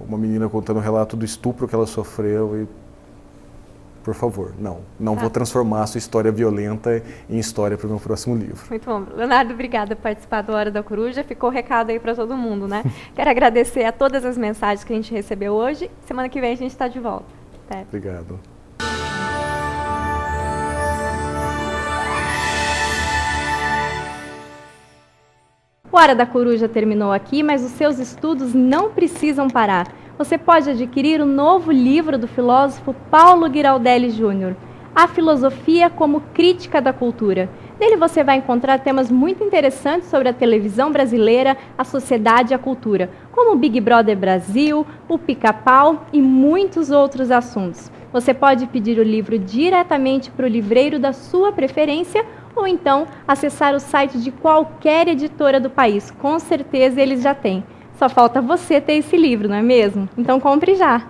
uma menina contando o relato do estupro que ela sofreu e, por favor, não vou transformar a sua história violenta em história para o meu próximo livro. Muito bom. Leonardo, obrigada por participar do Hora da Coruja. Ficou o recado aí para todo mundo, né? Quero agradecer a todas as mensagens que a gente recebeu hoje. Semana que vem a gente está de volta. Até. Obrigado. O Hora da Coruja terminou aqui, mas os seus estudos não precisam parar. Você pode adquirir o novo livro do filósofo Paulo Giraldelli Jr., A Filosofia como Crítica da Cultura. Nele você vai encontrar temas muito interessantes sobre a televisão brasileira, a sociedade e a cultura, como o Big Brother Brasil, o Pica-Pau e muitos outros assuntos. Você pode pedir o livro diretamente para o livreiro da sua preferência ou então acessar o site de qualquer editora do país. Com certeza eles já têm. Só falta você ter esse livro, não é mesmo? Então compre já!